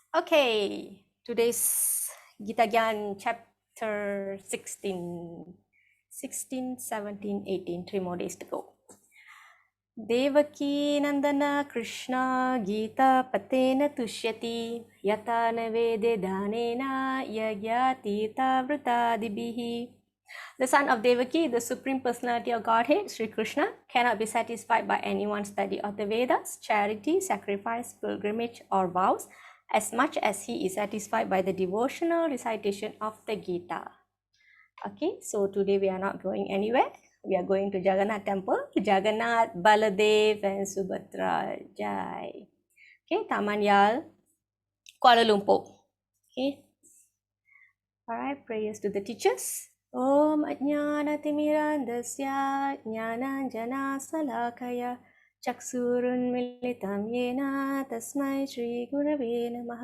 Okay, today's Gita Gyan chapter 16, 16, 17, 18, 3 more days to go. Devaki Nandana Krishna Gita Patena Tushyati Yata Navede Dhanena Yagyati Tavrata Dibihi. The son of Devaki, the Supreme Personality of Godhead, Sri Krishna, cannot be satisfied by anyone's study of the Vedas, charity, sacrifice, pilgrimage, or vows, as much as he is satisfied by the devotional recitation of the Gita. Okay, so today we are not going anywhere. We are going to Jagannath Temple, Jagannath, Baladev, and Subhadra. Jai. Okay, Taman Yal, Kuala Lumpur. Okay, all right, prayers to the teachers. Om Ajnanaतिमिरान्धस्य ज्ञानाञ्जनाशलाकया चक्षुरुन्मिलितं येन तस्मै श्रीगुरवे नमः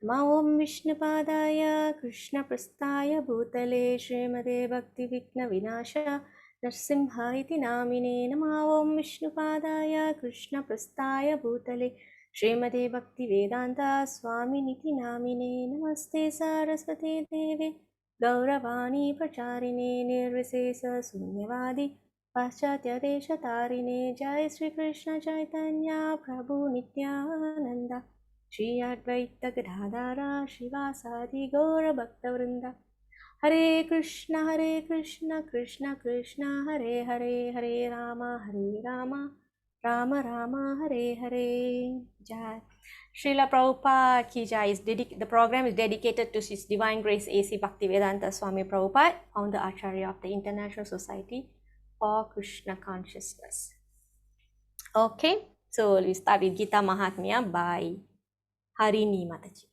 नमो ॐ विष्णुपादाय कृष्णप्रस्थाय भूतले श्रीमते भक्तिविघ्नविनाश नरसिंह इति नामिने नमः ॐ विष्णुपादाय कृष्णप्रस्थाय भूतले श्रीमते भक्तिवेदान्ता स्वामिनिति नामिने नमस्ते सारस्वते देवे गौरवाणी प्रचारिणे निर्विशेषशून्यवादी पाश्चात्यदेशतारिणे जय श्रीकृष्ण चैतन्य प्रभु नित्यानन्द श्री अद्वैत गदाधर शिवासादि गौरभक्तवृन्द हरे कृष्ण कृष्ण कृष्ण हरे हरे हरे राम राम राम हरे हरे जय Srila Prabhupada Ki Jai is the program is dedicated to His Divine Grace A.C. Bhaktivedanta Swami Prabhupada, founder Acharya of the International Society for Krishna Consciousness. Okay, so we start with Gita Mahatmya by Harini Mataji.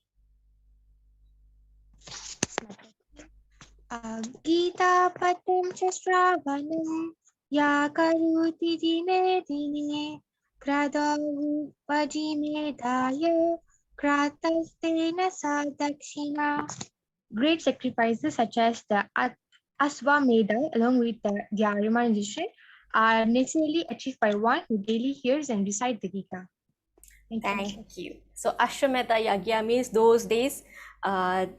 Gita पठं च श्रावणं या करोति दिने दिने क्रदौपजिमेधाय क्रातस्तेन सा दक्षिणा. Great sacrifices such as the Aswamedha along with the Dhyarima are necessarily achieved by one who daily hears and recites the Gita. Thank you. So Ashwamedha Yagya means those days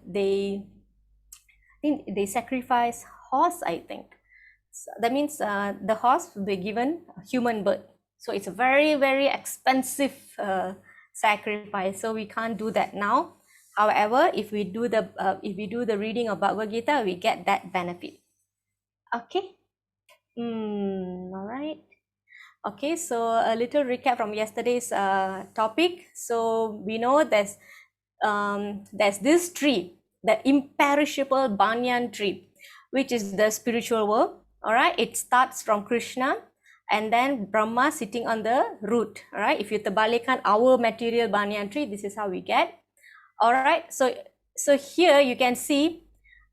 they sacrifice horse, I think. So that means the horse will be given human birth. So it's a very, very expensive sacrifice. So we can't do that now. However, if we do the reading of Bhagavad Gita, we get that benefit. Okay. All right. Okay, so a little recap from yesterday's topic. So we know there's this tree, the imperishable banyan tree, which is the spiritual world. All right, it starts from Krishna and then Brahma sitting on the root. All right, if you terbalikan our material banyan tree, this is how we get. All right, so here you can see.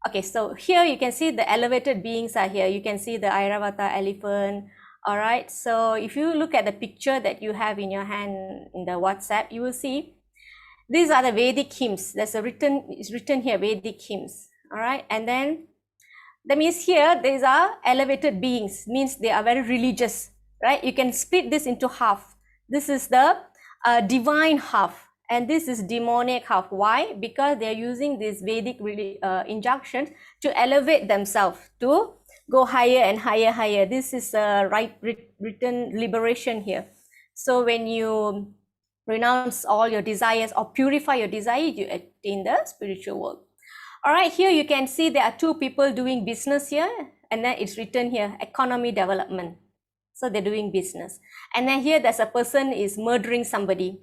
Okay, so here you can see the elevated beings are here. You can see the Airavata elephant. All right, so if you look at the picture that you have in your hand in the WhatsApp, you will see these are the Vedic hymns. It's written here, Vedic hymns. All right, and then that means here these are elevated beings, means they are very religious, right? You can split this into half. This is the divine half, and this is demonic half. Why? Because they are using these Vedic injunctions to elevate themselves, to go higher and higher. This is written liberation here. So when you renounce all your desires or purify your desire, you attain the spiritual world. All right, here you can see there are two people doing business here, and then it's written here, economy development. So they're doing business. And then here there's a person is murdering somebody.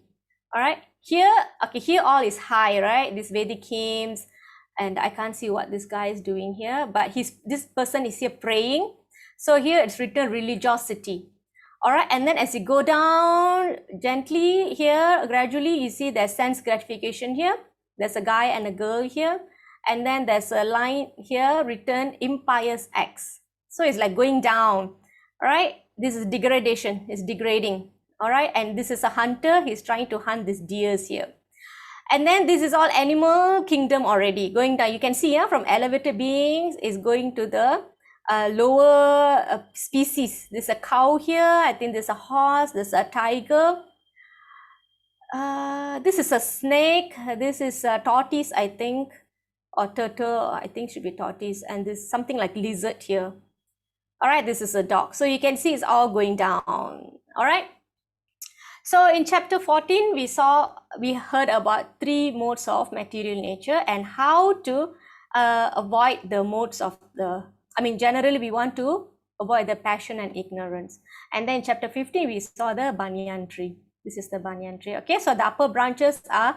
All right, here all is high, right? This Vedic hymns, and I can't see what this guy is doing here, but this person is here praying. So here it's written religiosity. All right, and then as you go down gently here, gradually you see there's sense gratification here. There's a guy and a girl here. And then there's a line here written impious acts. So it's like going down. All right, this is degradation, it's degrading. All right, and this is a hunter, he's trying to hunt these deers here. And then this is all animal kingdom already going down. You can see from elevated beings is going to the lower species. There's a cow here, I think there's a horse, there's a tiger. This is a snake. This is a tortoise, I think, or turtle. I think should be tortoise, and this something like lizard here. All right, this is a dog. So you can see it's all going down. All right. So in chapter 14, we heard about 3 modes of material nature and how to avoid the modes of generally we want to avoid the passion and ignorance. And then in chapter 15, we saw the banyan tree. This is the banyan tree. Okay, so the upper branches are,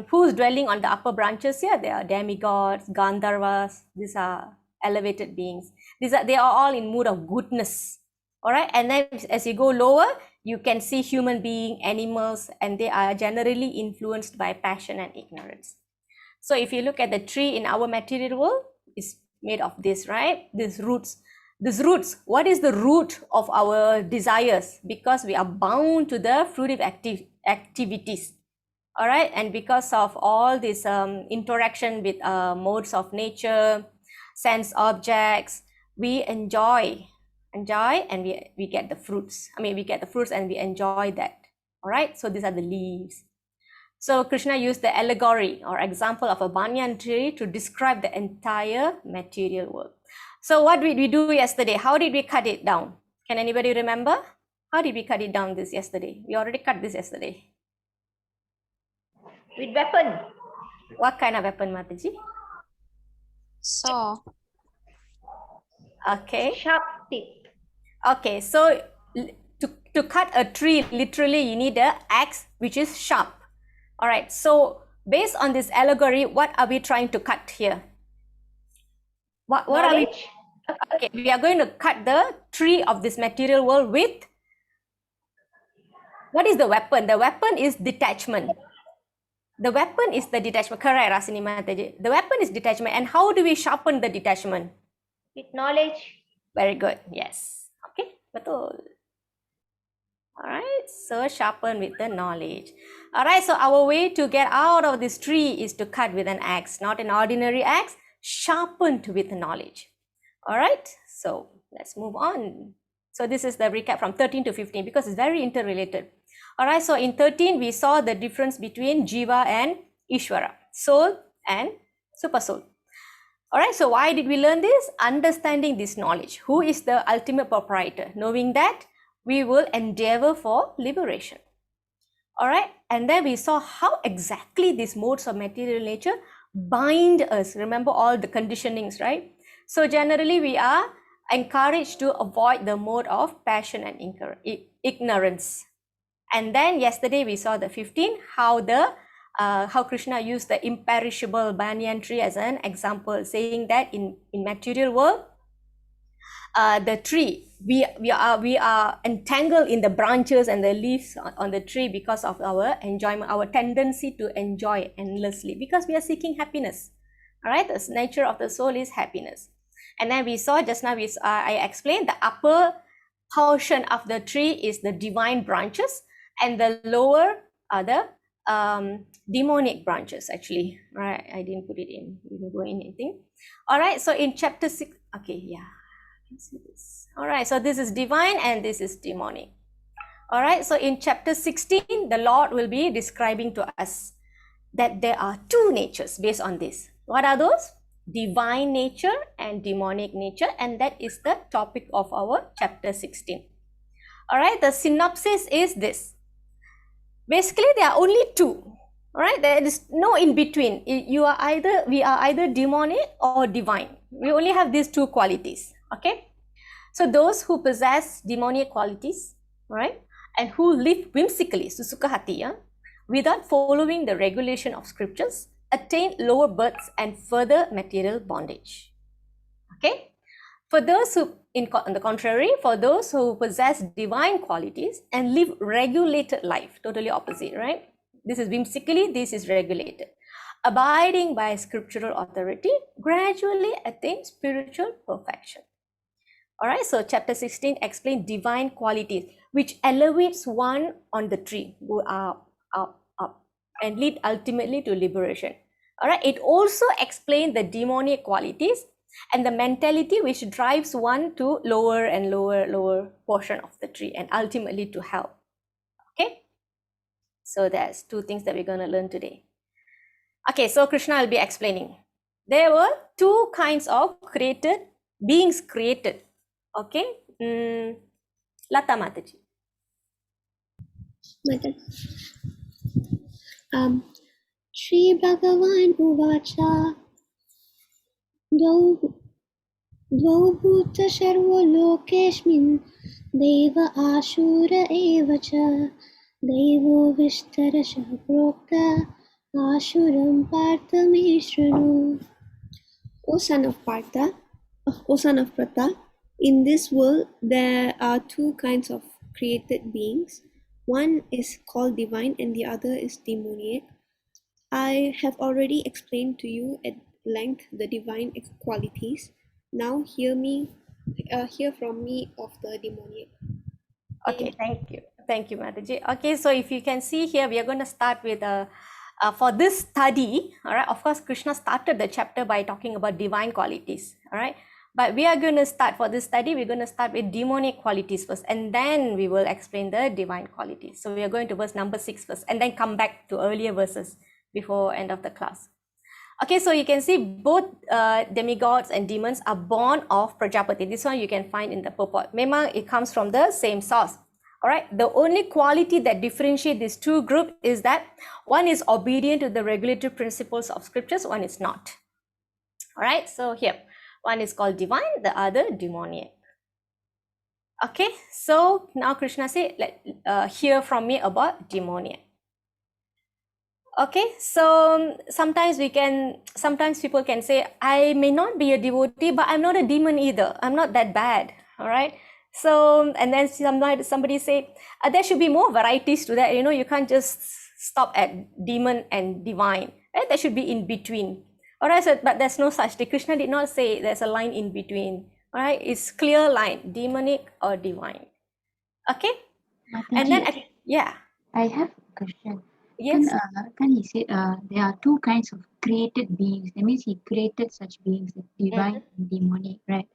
who's dwelling on the upper branches here? They are demigods, Gandharvas. These are elevated beings. They are all in mood of goodness. All right, and then as you go lower, you can see human being, animals, and they are generally influenced by passion and ignorance. So if you look at the tree in our material world, it's made of this, right? These roots. What is the root of our desires? Because we are bound to the fruitive activities. All right, and because of all this interaction with modes of nature, sense objects, we enjoy and we get the fruits. We get the fruits and we enjoy that. All right, so these are the leaves. So Krishna used the allegory or example of a banyan tree to describe the entire material world. So what did we do yesterday? How did we cut it down? Can anybody remember? How did we cut it down this yesterday? We already cut this yesterday. With weapon. What kind of weapon, Mataji? Saw. Okay. Sharp tip. Okay, so to cut a tree, literally you need an axe which is sharp. All right, so based on this allegory, what are we trying to cut here? What are we? Okay, we are going to cut the tree of this material world with, what is the weapon? The weapon is detachment. The weapon is the detachment. Correct, Rasini Mataji. The weapon is detachment. And how do we sharpen the detachment? With knowledge. Very good. Yes. Okay, betul. All right, so sharpen with the knowledge. All right, so our way to get out of this tree is to cut with an axe, not an ordinary axe, sharpened with knowledge. All right, so let's move on. So this is the recap from 13 to 15 because it's very interrelated. All right, so in 13, we saw the difference between Jiva and Ishvara, soul and super soul. All right, so why did we learn this? Understanding this knowledge. Who is the ultimate proprietor? Knowing that, we will endeavor for liberation. All right, and then we saw how exactly these modes of material nature bind us. Remember all the conditionings, right? So generally, we are encouraged to avoid the mode of passion and ignorance. And then yesterday we saw the 15, how Krishna used the imperishable banyan tree as an example, saying that in material world, the tree, we are entangled in the branches and the leaves on the tree because of our enjoyment, our tendency to enjoy endlessly, because we are seeking happiness. All right, the nature of the soul is happiness. And then we saw just now, I explained the upper portion of the tree is the divine branches, and the lower are the demonic branches, actually. All right, I didn't put it in, didn't go in anything. All right, so in chapter 6, okay, yeah, can see this. All right, so this is divine and this is demonic. All right, so in chapter 16, the Lord will be describing to us that there are 2 natures based on this. What are those? Divine nature and demonic nature, and that is the topic of our chapter 16. All right, the synopsis is this. Basically, there are only 2. All right, there is no in between. We are either demonic or divine. We only have these 2 qualities. Okay, so those who possess demonic qualities, right, and who live whimsically, susuka hati, yeah, without following the regulation of scriptures, attain lower births and further material bondage. Okay, for those who, on the contrary, for those who possess divine qualities and live regulated life, totally opposite, right? This is whimsically, this is regulated. Abiding by scriptural authority, gradually attain spiritual perfection. All right, so chapter 16 explains divine qualities, which elevates one on the tree, go up, up, up, and lead ultimately to liberation. All right, it also explains the demonic qualities and the mentality which drives one to lower and lower portion of the tree and ultimately to hell. Okay. So that's two things that we're going to learn today. Okay, so Krishna will be explaining. There were two kinds of beings created. Okay, Lata Mataji. Mother. Shri Bhagavan Uvacha Dvau Dvau Bhuta Sharvo Lokeshmin Deva Ashura Evacha Devo Vishtarashah Prokta Ashuram Partha Meshranu. O son of Partha, O son of Pratha, in this world there are two kinds of created beings. One is called divine and the other is demoniac. I have already explained to you at length the divine qualities. Now hear from me of the demoniac. Okay, thank you, Mataji. Okay, so if you can see here, we are going to start with for this study. All right, of course, Krishna started the chapter by talking about divine qualities. All right, but we are going to start for this study. We're going to start with demonic qualities first, and then we will explain the divine qualities. So we are going to verse number 6 first, and then come back to earlier verses before end of the class. Okay, so you can see both demigods and demons are born of Prajapati. This one you can find in the purport. Memang it comes from the same source. All right, the only quality that differentiates these two groups is that one is obedient to the regulatory principles of scriptures, one is not. All right, so here, one is called divine, the other demoniac. Okay, so now Krishna say, hear from me about demoniac. Okay, so sometimes people can say, I may not be a devotee, but I'm not a demon either. I'm not that bad. All right. So, and then somebody say, there should be more varieties to that. You can't just stop at demon and divine. Right? There should be in between. All right. So, but there's no such thing. Krishna did not say there's a line in between. All right. It's clear line, demonic or divine. Okay. Mataji, And then, yeah. I have a question. Yes. Can he say there are two kinds of created beings? That means he created such beings, like divine and demonic, right?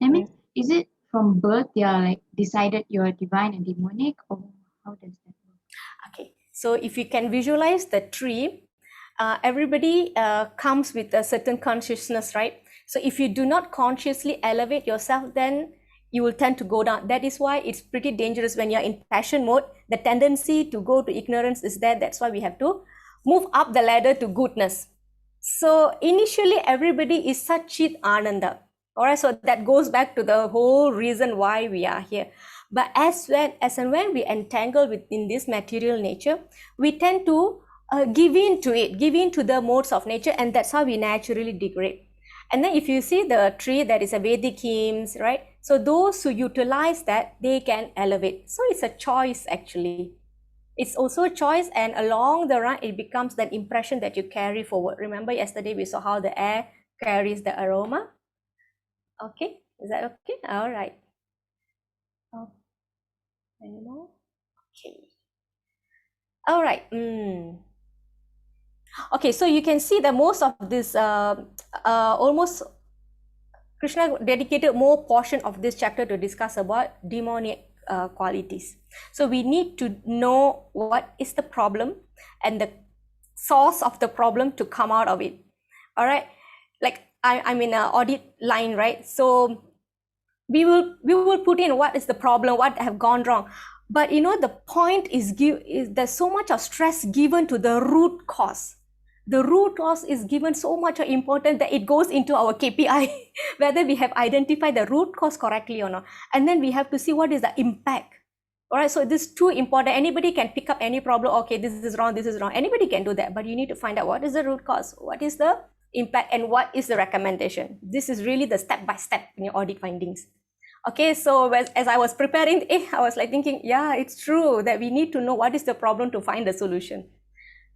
That means is it from birth they are like decided you're divine and demonic, or how does that work? Okay, so if you can visualize the tree, everybody comes with a certain consciousness, right? So if you do not consciously elevate yourself, then you will tend to go down. That is why it's pretty dangerous when you're in passion mode. The tendency to go to ignorance is there. That's why we have to move up the ladder to goodness. So initially, everybody is Satchit Ananda. All right, so that goes back to the whole reason why we are here. But as and when we entangle within this material nature, we tend to give in to the modes of nature, and that's how we naturally degrade. And then if you see the tree, that is a Vedic hymns, right? So those who utilize that, they can elevate. So it's a choice actually. It's also a choice, and along the run, it becomes that impression that you carry forward. Remember yesterday we saw how the air carries the aroma? Okay, is that okay? All right. Oh, any more? Okay. All right. Okay, so you can see that most of this, almost Krishna dedicated more portion of this chapter to discuss about demonic qualities. So we need to know what is the problem and the source of the problem to come out of it. All right, like I'm in an audit line, right? So we will put in what is the problem, what have gone wrong. But the point is there's so much of stress given to the root cause. The root cause is given so much importance that it goes into our KPI, whether we have identified the root cause correctly or not. And then we have to see what is the impact. All right, so this is too important. Anybody can pick up any problem. Okay, this is wrong, this is wrong. Anybody can do that, but you need to find out what is the root cause, what is the impact, and what is the recommendation. This is really the step-by-step in your audit findings. Okay, so as I was preparing, I was like thinking, yeah, it's true that we need to know what is the problem to find the solution.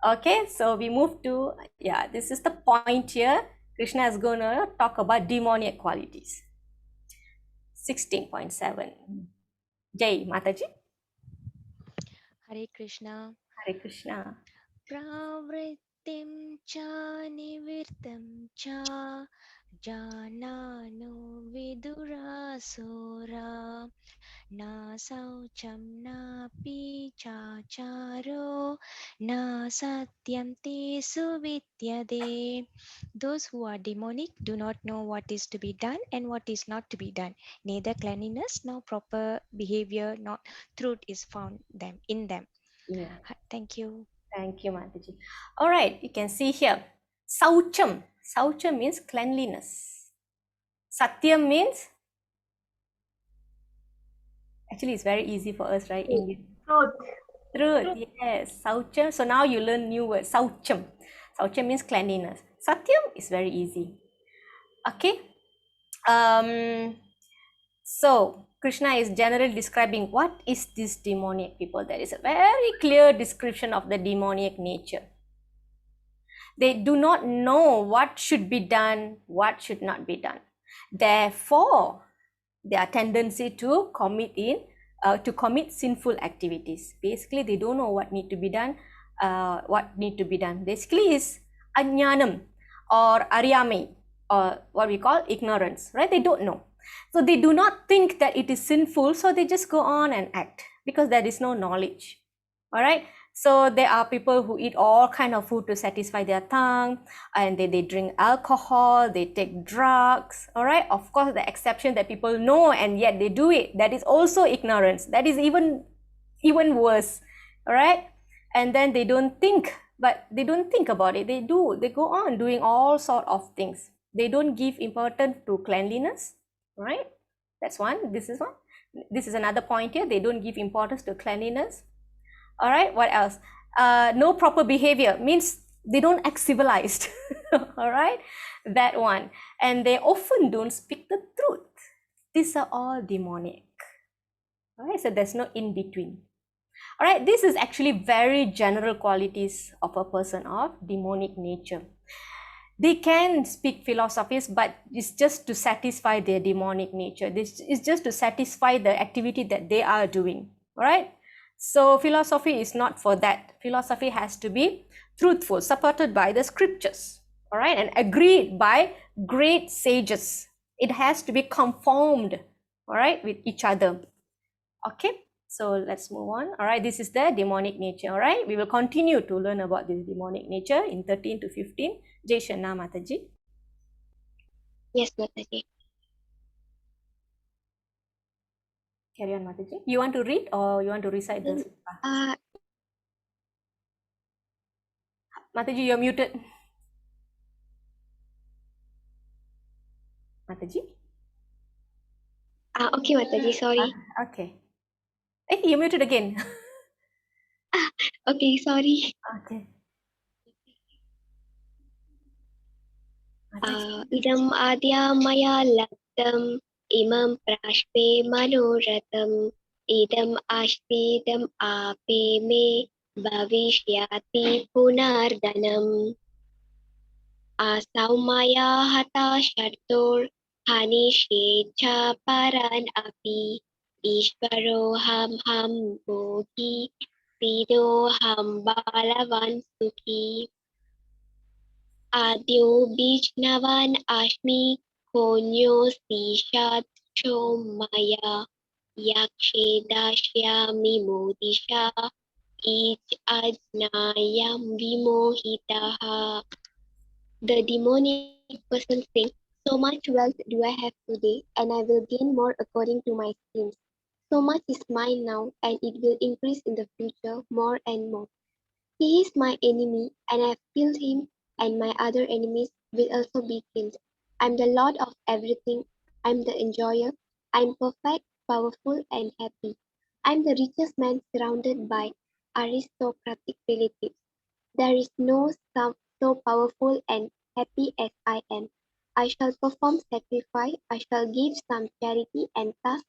Okay, so we move to, this is the point here. Krishna is going to talk about demoniac qualities. 16.7. Jai Mataji. Hare Krishna. Hare Krishna. Pravrittim cha nivirtam cha janano vidurasura na saucham na Tadapi chacharo na satyam te suvidyade. Those who are demonic do not know what is to be done and what is not to be done. Neither cleanliness nor proper behavior nor truth is found them in them. Yeah. Thank you. Thank you, Mataji. All right, you can see here. Saucham. Saucham means cleanliness. Satyam means, actually it's very easy for us, right? Indian. Truth, yes. Saucham. So now you learn new word. Saucham. Saucham means cleanliness. Satyam is very easy. Okay. So Krishna is generally describing what is this demoniac people. There is a very clear description of the demoniac nature. They do not know what should be done, what should not be done. Therefore, their tendency to commit sinful activities. Basically, they don't know what need to be done, Basically, is ajnanam or aryame, or what we call ignorance, right? They don't know. So they do not think that it is sinful, so they just go on and act because there is no knowledge. All right. So there are people who eat all kind of food to satisfy their tongue, and they drink alcohol, they take drugs. All right. Of course, the exception that people know and yet they do it, that is also ignorance. That is even worse. All right. And then they don't think, but they don't think about it. They do. They go on doing all sort of things. They don't give importance to cleanliness. All right. That's one. This is one. This is another point here. They don't give importance to cleanliness. All right, what else? No proper behavior means they don't act civilized. All right, that one. And they often don't speak the truth. These are all demonic. All right, so there's no in between. All right, this is actually very general qualities of a person of demonic nature. They can speak philosophies, but it's just to satisfy their demonic nature. This is just to satisfy the activity that they are doing. All right. So philosophy is not for that. Philosophy has to be truthful, supported by the scriptures, all right, and agreed by great sages. It has to be conformed, all right, with each other. Okay, so let's move on. All right, this is the demonic nature. All right, we will continue to learn about this demonic nature in 13 to 15. Jai Shanna Mataji. Yes, Mataji. Carry on, Mataji. You want to read or you want to recite this? Mataji, you're muted. Mataji? Okay, Mataji, sorry. Okay. Hey, you're muted again. Okay, sorry. Okay. Idam adya maya labdam imam prashpe manoratam idam ashpidam ape me bhavishyati punardanam asau maya hata shartor hanishecha paran api ishvaro ham bogi sido ham balavan sukhi Adyo Bijnavan Ashmi Konyo Sishacho Maya Yakshe Dashyami Modisha Ich Ajnayam Vimohitaha. The demonic person thinks, so much wealth do I have today, and I will gain more according to my schemes. So much is mine now, and it will increase in the future more and more. He is my enemy, and I have killed him, and my other enemies will also be killed. I'm the Lord of everything. I'm the enjoyer. I'm perfect, powerful, and happy. I'm the richest man surrounded by aristocratic relatives. There is no some so powerful and happy as I am. I shall perform sacrifice. I shall give some charity, and thus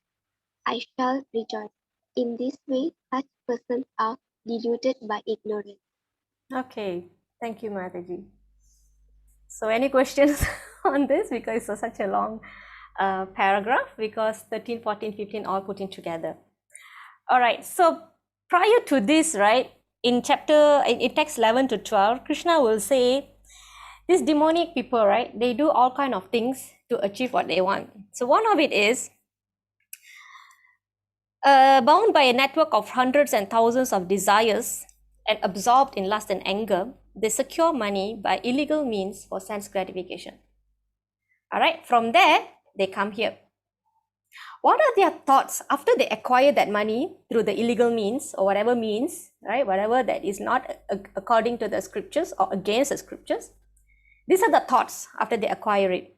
I shall rejoice. In this way, such persons are deluded by ignorance. Okay. Thank you, Mataji. So any questions on this? Because it's such a long paragraph, because 13, 14, 15 all put in together. All right. So prior to this, right, in text 11 to 12, Krishna will say, these demonic people, right, they do all kind of things to achieve what they want. So one of it is, Bound by a network of hundreds and thousands of desires and absorbed in lust and anger, they secure money by illegal means for sense gratification. All right, from there, they come here. What are their thoughts after they acquire that money through the illegal means or whatever means, right? Whatever that is not according to the scriptures or against the scriptures. These are the thoughts after they acquire it.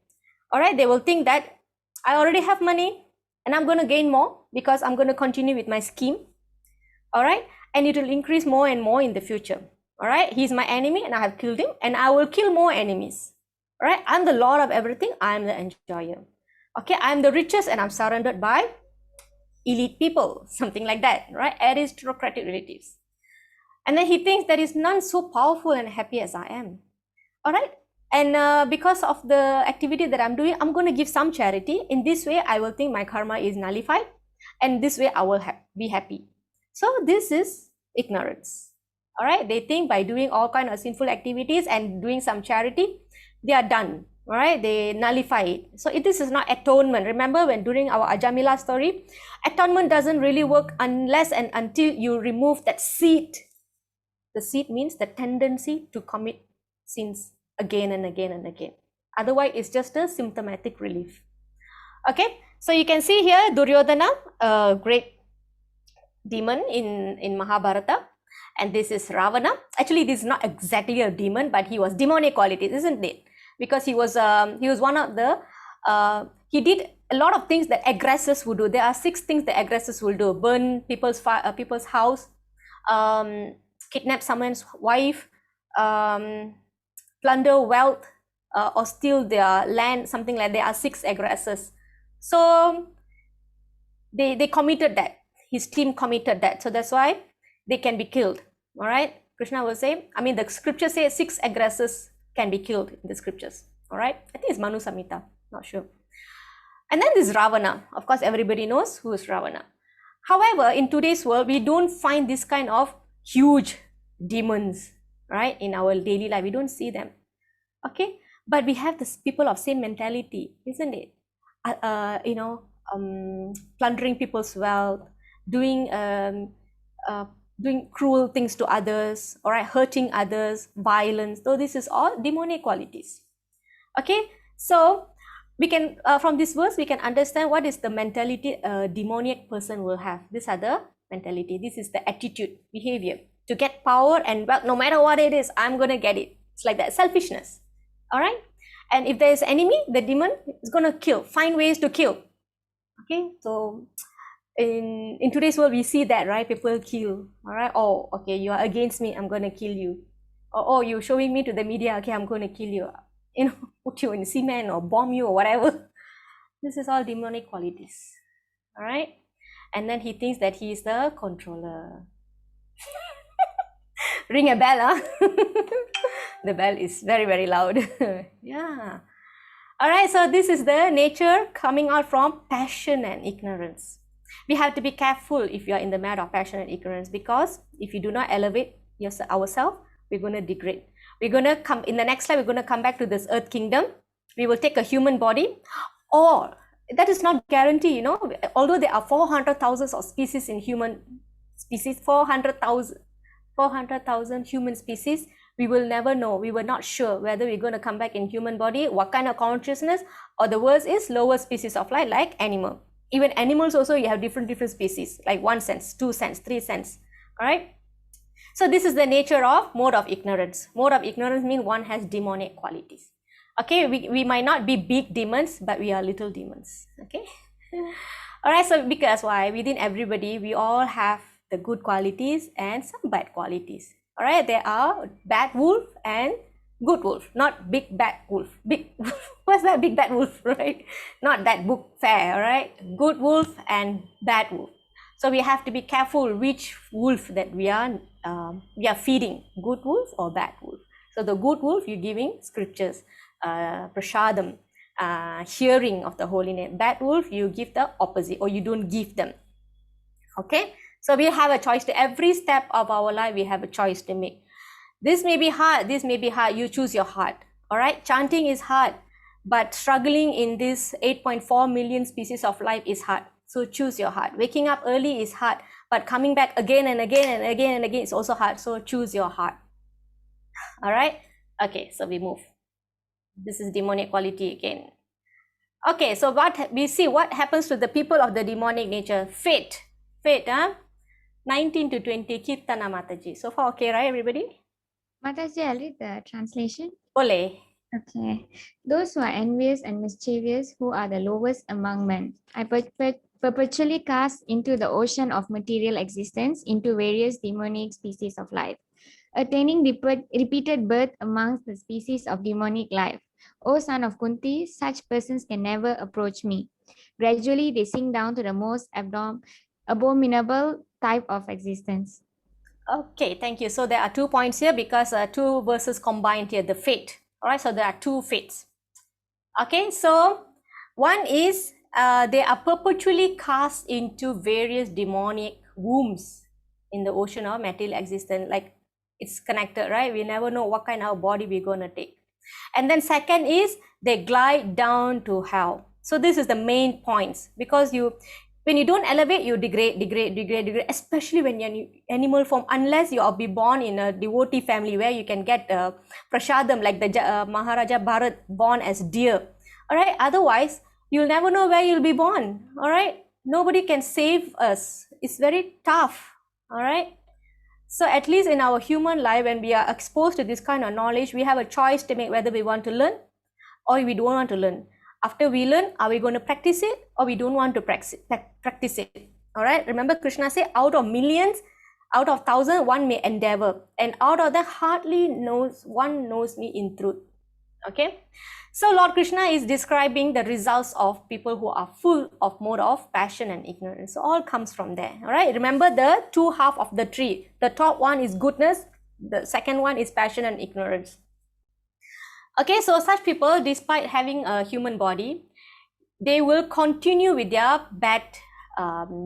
All right, they will think that I already have money and I'm going to gain more because I'm going to continue with my scheme. All right, and it will increase more and more in the future. All right, he's my enemy and I have killed him and I will kill more enemies. All right, I'm the lord of everything. I'm the enjoyer. Okay, I'm the richest and I'm surrounded by elite people, something like that, right? Aristocratic relatives. And then he thinks there is none so powerful and happy as I am. All right, and because of the activity that I'm doing, I'm going to give some charity. In this way, I will think my karma is nullified, and this way I will be happy. So this is ignorance. All right, they think by doing all kind of sinful activities and doing some charity, they are done. All right, they nullify it. So this is not atonement. Remember when during our Ajamila story, atonement doesn't really work unless and until you remove that seed. The seed means the tendency to commit sins again and again and again. Otherwise, it's just a symptomatic relief. Okay, so you can see here Duryodhana, a great demon in Mahabharata, and this is Ravana. Actually, this is not exactly a demon, but he was demonic qualities, isn't it? Because he was one of the he did a lot of things that aggressors would do. There are 6 things that aggressors will do: burn people's house, kidnap someone's wife, plunder wealth, or steal their land, something like that. There are 6 aggressors. So they committed that. His team committed that. So that's why they can be killed. All right. Krishna will say, I mean, the scripture says 6 aggressors can be killed in the scriptures. All right. I think it's Manu Samhita. Not sure. And then this Ravana. Of course, everybody knows who is Ravana. However, in today's world, we don't find this kind of huge demons, right? In our daily life, we don't see them. Okay. But we have this people of same mentality, isn't it? Plundering people's wealth, doing cruel things to others, all right, hurting others, violence. So this is all demonic qualities. Okay, so we can from this verse we can understand what is the mentality a demoniac person will have. These are the mentality. This is the attitude, behavior to get power and wealth. No matter what it is, I'm gonna get it. It's like that, selfishness. All right, and if there is enemy, the demon is gonna kill, find ways to kill. Okay, so in today's world we see that, right? People kill. All right, oh, okay, you are against me, I'm gonna kill you. Or oh, you're showing me to the media, okay, I'm gonna kill you, put you in cement or bomb you or whatever. This is all demonic qualities. All right, and then he thinks that he is the controller. Ring a bell, huh? The bell is very, very loud. Yeah. All right, so this is the nature coming out from passion and ignorance. We have to be careful if you are in the matter of passion and ignorance, because if you do not elevate ourselves, we're going to degrade. We're going to come in the next slide. We're going to come back to this earth kingdom. We will take a human body, or that is not guaranteed, although there are 400,000 of species in human species, 400,000 human species, we will never know. We were not sure whether we're going to come back in human body, what kind of consciousness, or the worst is lower species of life like animal. Even animals also, you have different species, like 1 sense, 2 sense, 3 sense. All right. So this is the nature of mode of ignorance. Mode of ignorance means one has demonic qualities. Okay, we might not be big demons, but we are little demons. Okay. All right. So because why within everybody, we all have the good qualities and some bad qualities. All right. There are bad wolf and good wolf, not big bad wolf. Big, what's that? Big bad wolf, right? Not that book fair, all right? Good wolf and bad wolf. So we have to be careful which wolf that we are feeding, good wolf or bad wolf. So the good wolf, you're giving scriptures, prasadam, hearing of the holy name. Bad wolf, you give the opposite, or you don't give them. Okay, so we have a choice to every step of our life. We have a choice to make. This may be hard, this may be hard, you choose your heart. All right, chanting is hard, but struggling in this 8.4 million species of life is hard. So choose your heart. Waking up early is hard, but coming back again and again and again and again is also hard. So choose your heart. All right. Okay, so we move. This is demonic quality again. Okay, so what we see, what happens to the people of the demonic nature? Fate. Fate, huh? 19 to 20, Kirtana Mataji. So far, okay, right, everybody? Mataji, I'll read the translation. Ole. Okay. Those who are envious and mischievous, who are the lowest among men, I perpetually cast into the ocean of material existence into various demonic species of life, attaining repeated birth amongst the species of demonic life. O son of Kunti, such persons can never approach me. Gradually, they sink down to the most abominable type of existence. Okay, thank you. So there are 2 points here because two verses combined here, the fate. All right, so there are 2 fates. Okay, so one is they are perpetually cast into various demonic wombs in the ocean of material existence. Like it's connected, right? We never know what kind of body we're going to take. And then second is they glide down to hell. So this is the main points, because when you don't elevate, you degrade, especially when you're in animal form, unless you are be born in a devotee family where you can get prashadam, like the Maharaja Bharat born as deer. All right, otherwise you'll never know where you'll be born. All right, nobody can save us. It's very tough. All right. So at least in our human life, when we are exposed to this kind of knowledge, we have a choice to make whether we want to learn or we don't want to learn. After we learn, are we going to practice it or we don't want to practice it? All right. Remember Krishna said, out of millions, out of 1,000, one may endeavor. And out of that, hardly one knows me in truth. Okay. So Lord Krishna is describing the results of people who are full of mode of passion and ignorance. So all comes from there. All right. Remember the 2 halves of the tree. The top one is goodness. The second one is passion and ignorance. Okay. So such people, despite having a human body, they will continue with their bad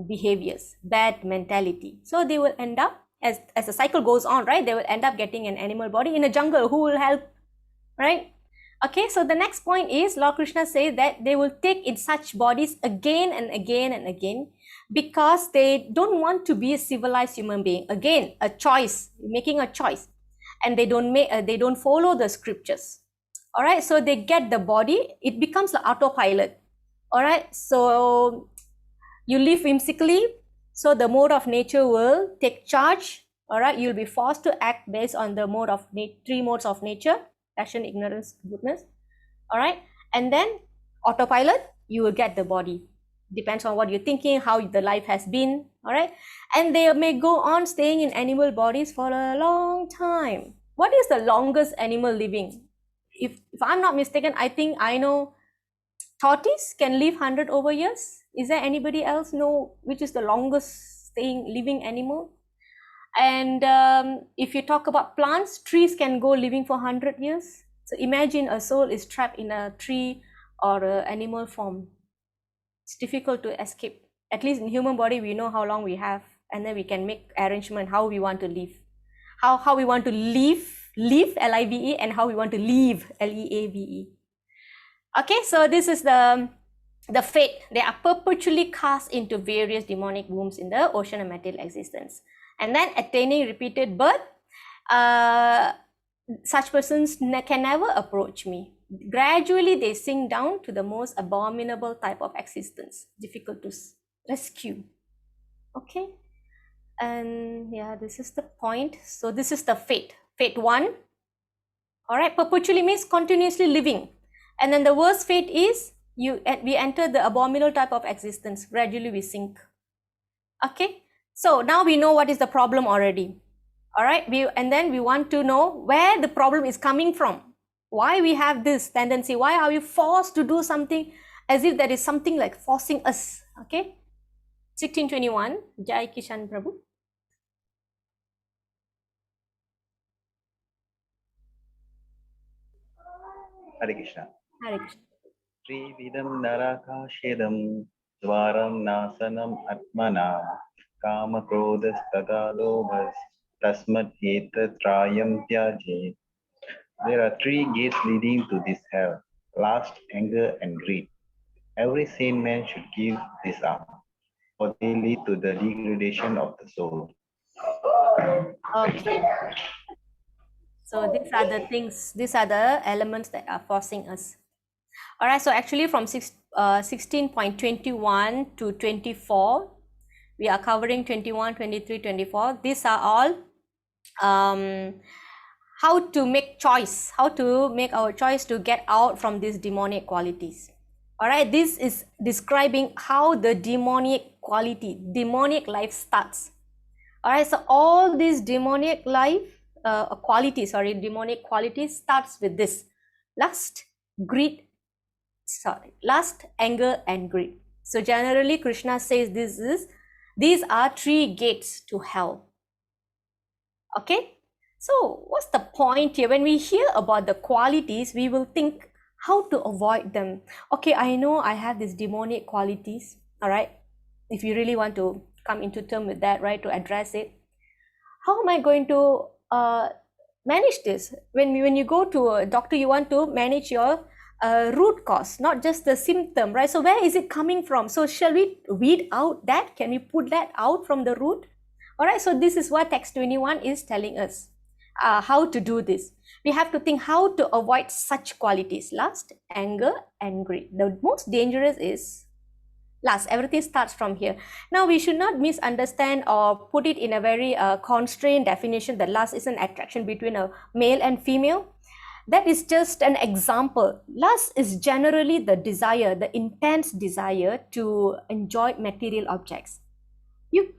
behaviors, bad mentality. So they will end up, as the cycle goes on, right? They will end up getting an animal body in a jungle. Who will help, right? Okay, so the next point is Lord Krishna says that they will take in such bodies again and again and again because they don't want to be a civilized human being. Again, a choice, making a choice, and they don't follow the scriptures. All right, so they get the body, it becomes the autopilot. All right, so you live whimsically, so the mode of nature will take charge. All right, you'll be forced to act based on the mode of 3 modes of nature: passion, ignorance, goodness. All right, and then autopilot, you will get the body. Depends on what you're thinking, how the life has been. All right, and they may go on staying in animal bodies for a long time. What is the longest animal living? If I'm not mistaken, I think I know tortoise can live 100 over years. Is there anybody else know which is the longest staying living animal? And if you talk about plants, trees can go living for 100 years. So imagine a soul is trapped in a tree or an animal form. It's difficult to escape. At least in human body, we know how long we have, and then we can make arrangement how we want to live. How we want to live, L-I-V-E, and how we want to leave, L-E-A-V-E. Okay, so this is the fate. They are perpetually cast into various demonic wombs in the ocean of material existence. And then attaining repeated birth, such persons can never approach me. Gradually, they sink down to the most abominable type of existence, difficult to rescue. Okay, and yeah, this is the point. So this is the fate. Fate 1. All right, perpetually means continuously living. And then the worst fate is we enter the abominable type of existence. Gradually, we sink. Okay, so now we know what is the problem already. All right, and then we want to know where the problem is coming from. Why we have this tendency? Why are we forced to do something as if there is something like forcing us? Okay, 1621, Jai Kishan Prabhu. Hare Krishna. Hare Krishna. Trividam narakashedam dvaram nasanam atmana kama krodhas tata lobhas tasmat etatrayam tyaje. There are 3 gates leading to this hell: lust, anger, and greed. Every sane man should give this up. or they lead to the degradation of the soul. Okay. So these are the things, these are the elements that are forcing us. All right, so actually from 16.21 to 24, we are covering 21, 23, 24. These are all how to make choice, how to make our choice to get out from these demonic qualities. All right, this is describing how the demonic quality, demonic life starts. All right, so all these demonic demonic qualities starts with this: lust, greed, lust, anger, and greed. So generally, Krishna says these are 3 gates to hell. Okay, so what's the point here? When we hear about the qualities, we will think how to avoid them. Okay, I know I have these demonic qualities. All right, if you really want to come into term with that, right, to address it, how am I going to manage this? When you go to a doctor, you want to manage your root cause, not just the symptom, right? So where is it coming from? So shall we weed out that? Can we put that out from the root? All right, so this is what text 21 is telling us, how to do this. We have to think how to avoid such qualities: lust, anger, and greed. The most dangerous is lust. Everything starts from here. Now, we should not misunderstand or put it in a very constrained definition that lust is an attraction between a male and female. That is just an example. Lust is generally the desire, the intense desire to enjoy material objects.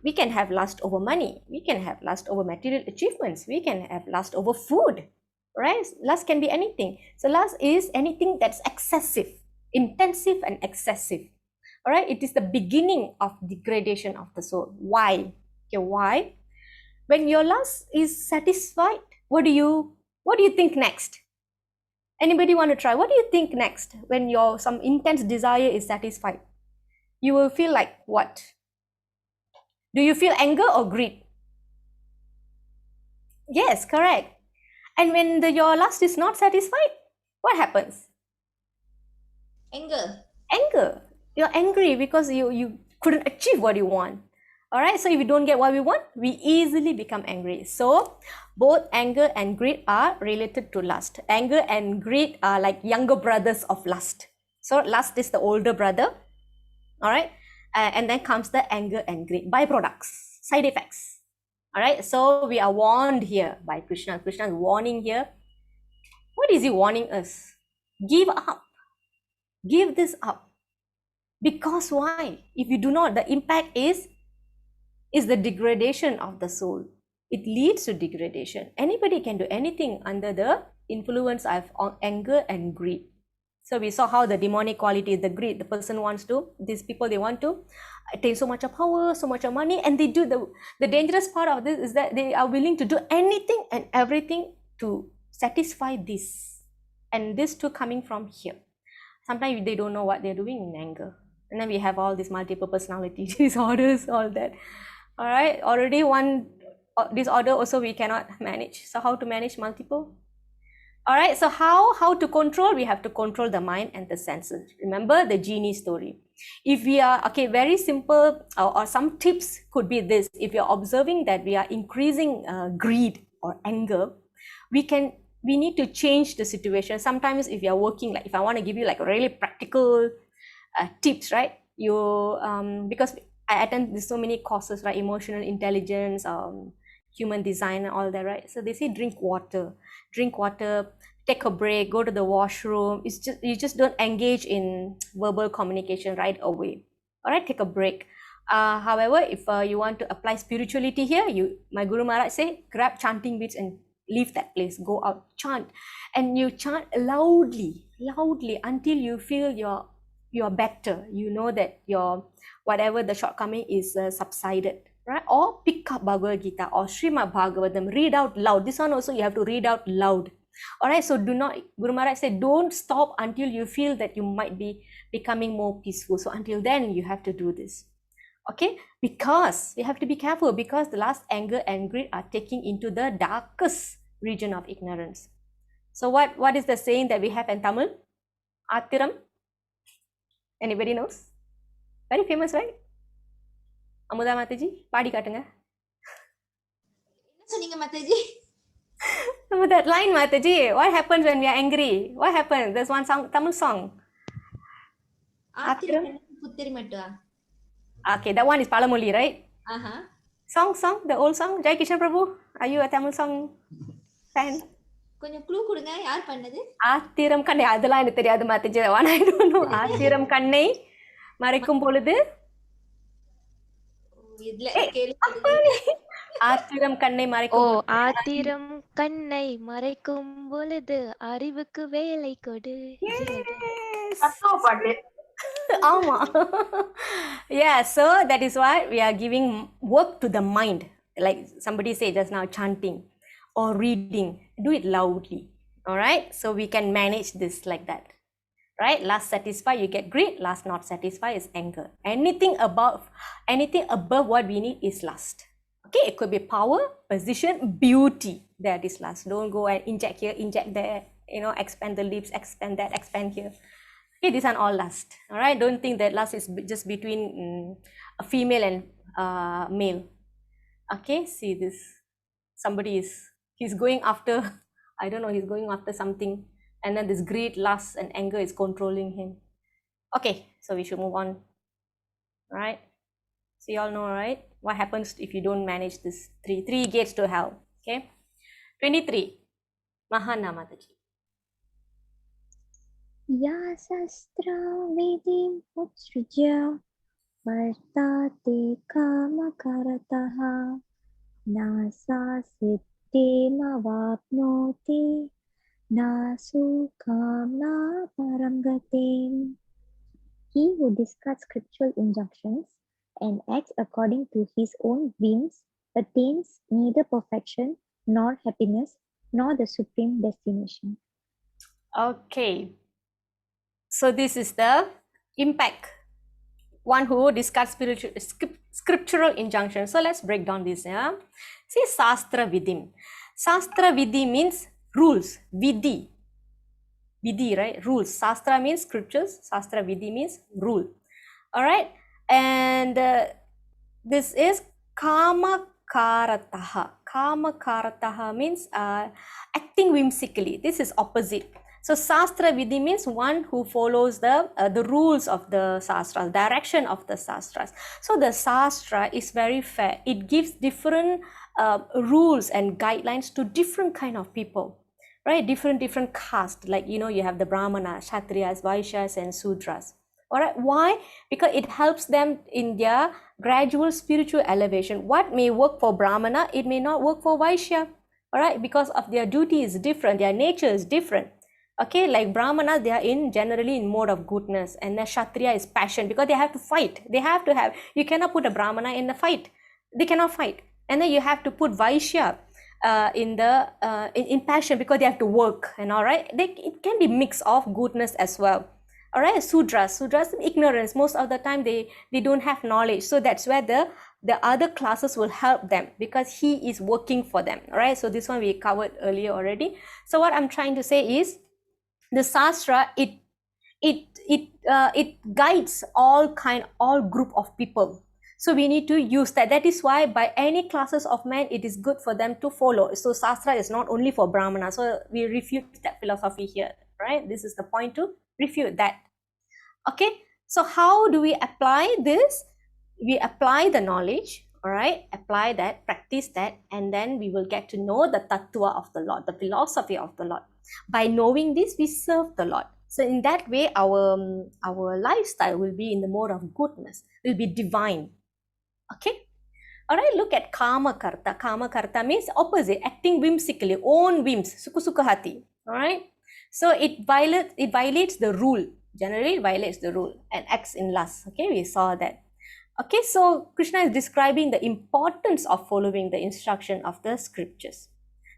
We can have lust over money. We can have lust over material achievements. We can have lust over food, right? Lust can be anything. So lust is anything that's excessive, intensive and excessive. All right, it is the beginning of degradation of the soul. Why? Okay, why? When your lust is satisfied, what do you think next? Anybody want to try? What do you think next when your some intense desire is satisfied? You will feel like what? Do you feel anger or greed? Yes, correct. And when your lust is not satisfied, what happens? Anger. Anger. You're angry because you couldn't achieve what you want. All right, so if we don't get what we want, we easily become angry. So both anger and greed are related to lust. Anger and greed are like younger brothers of lust. So lust is the older brother. All right, and then comes the anger and greed, byproducts, side effects. All right, so we are warned here by Krishna. Krishna is warning here. What is he warning us? Give up. Give this up. Because why? If you do not, the impact is the degradation of the soul. It leads to degradation. Anybody can do anything under the influence of anger and greed. So we saw how the demonic quality, the greed, the person wants to, these people, they want to attain so much of power, so much of money, and they do the dangerous part of this is that they are willing to do anything and everything to satisfy this. And this too coming from here. Sometimes they don't know what they're doing in anger. And then we have all these multiple personality disorders, all that. All right, already one disorder also we cannot manage. So how to manage multiple? All right, so how to control? We have to control the mind and the senses. Remember the genie story. If we are, okay, very simple, or some tips could be this. If you're observing that we are increasing greed or anger, we need to change the situation. Sometimes if you're working, like if I want to give you like really practical tips, right? Because I attend so many courses, right? Emotional intelligence, human design, and all that, right? So they say drink water, take a break, go to the washroom. It's just you just don't engage in verbal communication right away. All right, take a break. However, if you want to apply spirituality here, my Guru Maharaj say grab chanting beads and leave that place, go out, chant, and you chant loudly until you feel you're better. You know that your whatever the shortcoming is subsided, right? Or pick up Bhagavad Gita or Srimad Bhagavatam, read out loud. This one also you have to read out loud. All right, so do not, Guru Maharaj said, don't stop until you feel that you might be becoming more peaceful. So until then, you have to do this. Okay, because we have to be careful, because the last anger and greed are taking into the darkest region of ignorance. So what is the saying that we have in Tamil? Athiram. Anybody knows? Very famous, right? Amudha Mataji பாடி காட்டுங்க. என்ன சொன்னீங்க Mataji? That line, Mataji, what happens when we are angry? What happens? There's one song, Tamil song. ஆத்திரம் புத்தரி மட்டும். Okay, that one is Palamoli, right? Song, the old song. Jai Kishan Prabhu, are you a Tamil song fan? கொஞ்சம் clue கொடுங்க, யார் பண்ணது? ஆத்திரம் கண்ணை, அதெல்லாம் எனக்கு தெரியாது Mataji. That one I don't know. ஆத்திரம் கண்ணை மறைக்கும் பொழுது இதுல ஆத்திரம் கண்ணை ஓ, மறைக்கும் ஆத்திரம் கண்ணை மறைக்கும் பொழுது அறிவுக்கு வேலை கொடு. Ama. Yeah, so that is why we are giving work to the mind. Like somebody said just now, chanting or reading. Do it loudly. All right. So we can manage this like that. Right. Last satisfy, you get greed. Last not satisfy is anger. Anything above what we need is lust. Okay. It could be power, position, beauty. That is lust. Don't go and inject here, inject there. Expand the lips, expand that, expand here. Okay, these are all lust. All right, don't think that lust is just between a female and male. Okay, see this. He's going after, I don't know, he's going after something, and then this greed, lust, and anger is controlling him. Okay, so we should move on. All right, so you all know, right? What happens if you don't manage this three gates to hell? Okay, 23. Mahana Mataji. या शस्त्रा विधिम् उत्सृज्य वर्तते कामकरतः न सा सिद्धिमवाप्नोति न सुखं न परं गतिम्. He who discards scriptural injunctions and acts according to his own whims attains neither perfection nor happiness nor the supreme destination. Okay. So this is the impact. One who discards scriptural injunction. So let's break down this. Yeah. See, Sastra Vidim. Sastra Vidhi means rules. Vidhi. Vidhi, right? Rules. Sastra means scriptures. Sastra Vidhi means rule. All right. And this is Kama Karataha. Kama Karataha means acting whimsically. This is opposite. So Sastra Vidhi means one who follows the rules of the Sastras, direction of the Sastras. So the Sastra is very fair. It gives different rules and guidelines to different kind of people, right? Different caste. Like, you have the Brahmanas, Kshatriyas, Vaishyas, and Sudras. All right. Why? Because it helps them in their gradual spiritual elevation. What may work for Brahmana, it may not work for Vaishya. All right. Because of their duty is different. Their nature is different. Okay, like Brahmana, they are generally in mode of goodness, and the Kshatriya is passion, because they have to fight. You cannot put a Brahmana in the fight. They cannot fight. And then you have to put Vaishya in passion, because they have to work, and all right. It can be mix of goodness as well. All right, Sudras ignorance. Most of the time they don't have knowledge. So that's where the other classes will help them, because he is working for them. All right, so this one we covered earlier already. So what I'm trying to say is, the Sastra, it guides all group of people. So we need to use that. That is why by any classes of men, it is good for them to follow. So Sastra is not only for Brahmana. So we refute that philosophy here, right? This is the point to refute that. Okay. So how do we apply this? We apply the knowledge, all right? Apply that, practice that, and then we will get to know the tattva of the Lord, the philosophy of the Lord. By knowing this, we serve the Lord. So in that way, our lifestyle will be in the mode of goodness, will be divine. Okay. All right. Look at Kama Karta. Kama Karta means opposite, acting whimsically, own whims, suka hati. All right. So it violates the rule. Generally, it violates the rule and acts in lust. Okay, we saw that. Okay, so Krishna is describing the importance of following the instruction of the scriptures.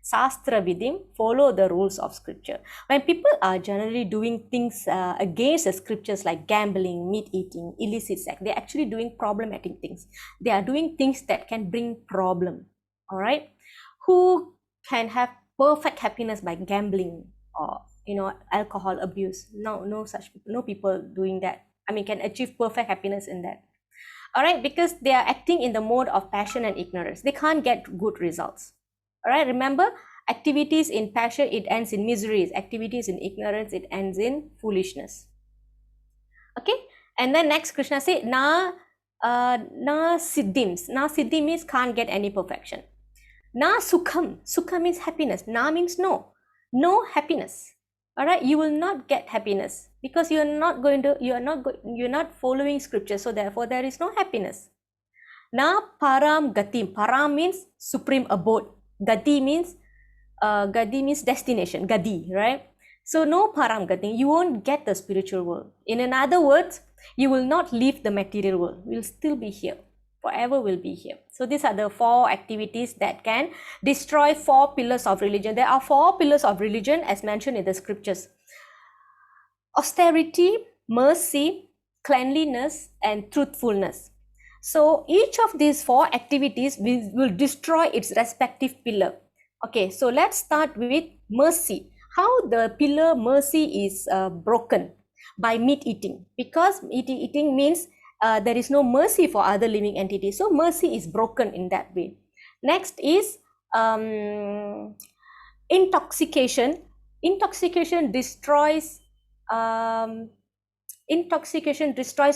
Sastra Vidim, follow the rules of scripture. When people are generally doing things against the scriptures, like gambling, meat eating, illicit sex, they're actually doing problematic things. They are doing things that can bring problem. All right. Who can have perfect happiness by gambling or alcohol abuse? No such people, no people doing that. I mean, can achieve perfect happiness in that. All right, because they are acting in the mode of passion and ignorance. They can't get good results. All right, remember, activities in passion, it ends in miseries. Activities in ignorance, it ends in foolishness. Okay, and then next Krishna say, na siddhims. Na siddhi means can't get any perfection. Na sukham. Sukha means happiness. Na means no. No happiness. All right, you will not get happiness because you're not following scripture. So therefore, there is no happiness. Na param gatim. Param means supreme abode. Gati means destination. Gadi, right? So no param gatim. You won't get the spiritual world. In other words, you will not leave the material world. You'll still be here. Forever will be here. So these are the 4 activities that can destroy 4 pillars of religion. There are 4 pillars of religion as mentioned in the scriptures: austerity, mercy, cleanliness, and truthfulness. So each of these 4 activities will destroy its respective pillar. Okay, so let's start with mercy. How the pillar mercy is broken? By meat eating, because meat eating means there is no mercy for other living entities. So mercy is broken in that way. Next is intoxication. Intoxication destroys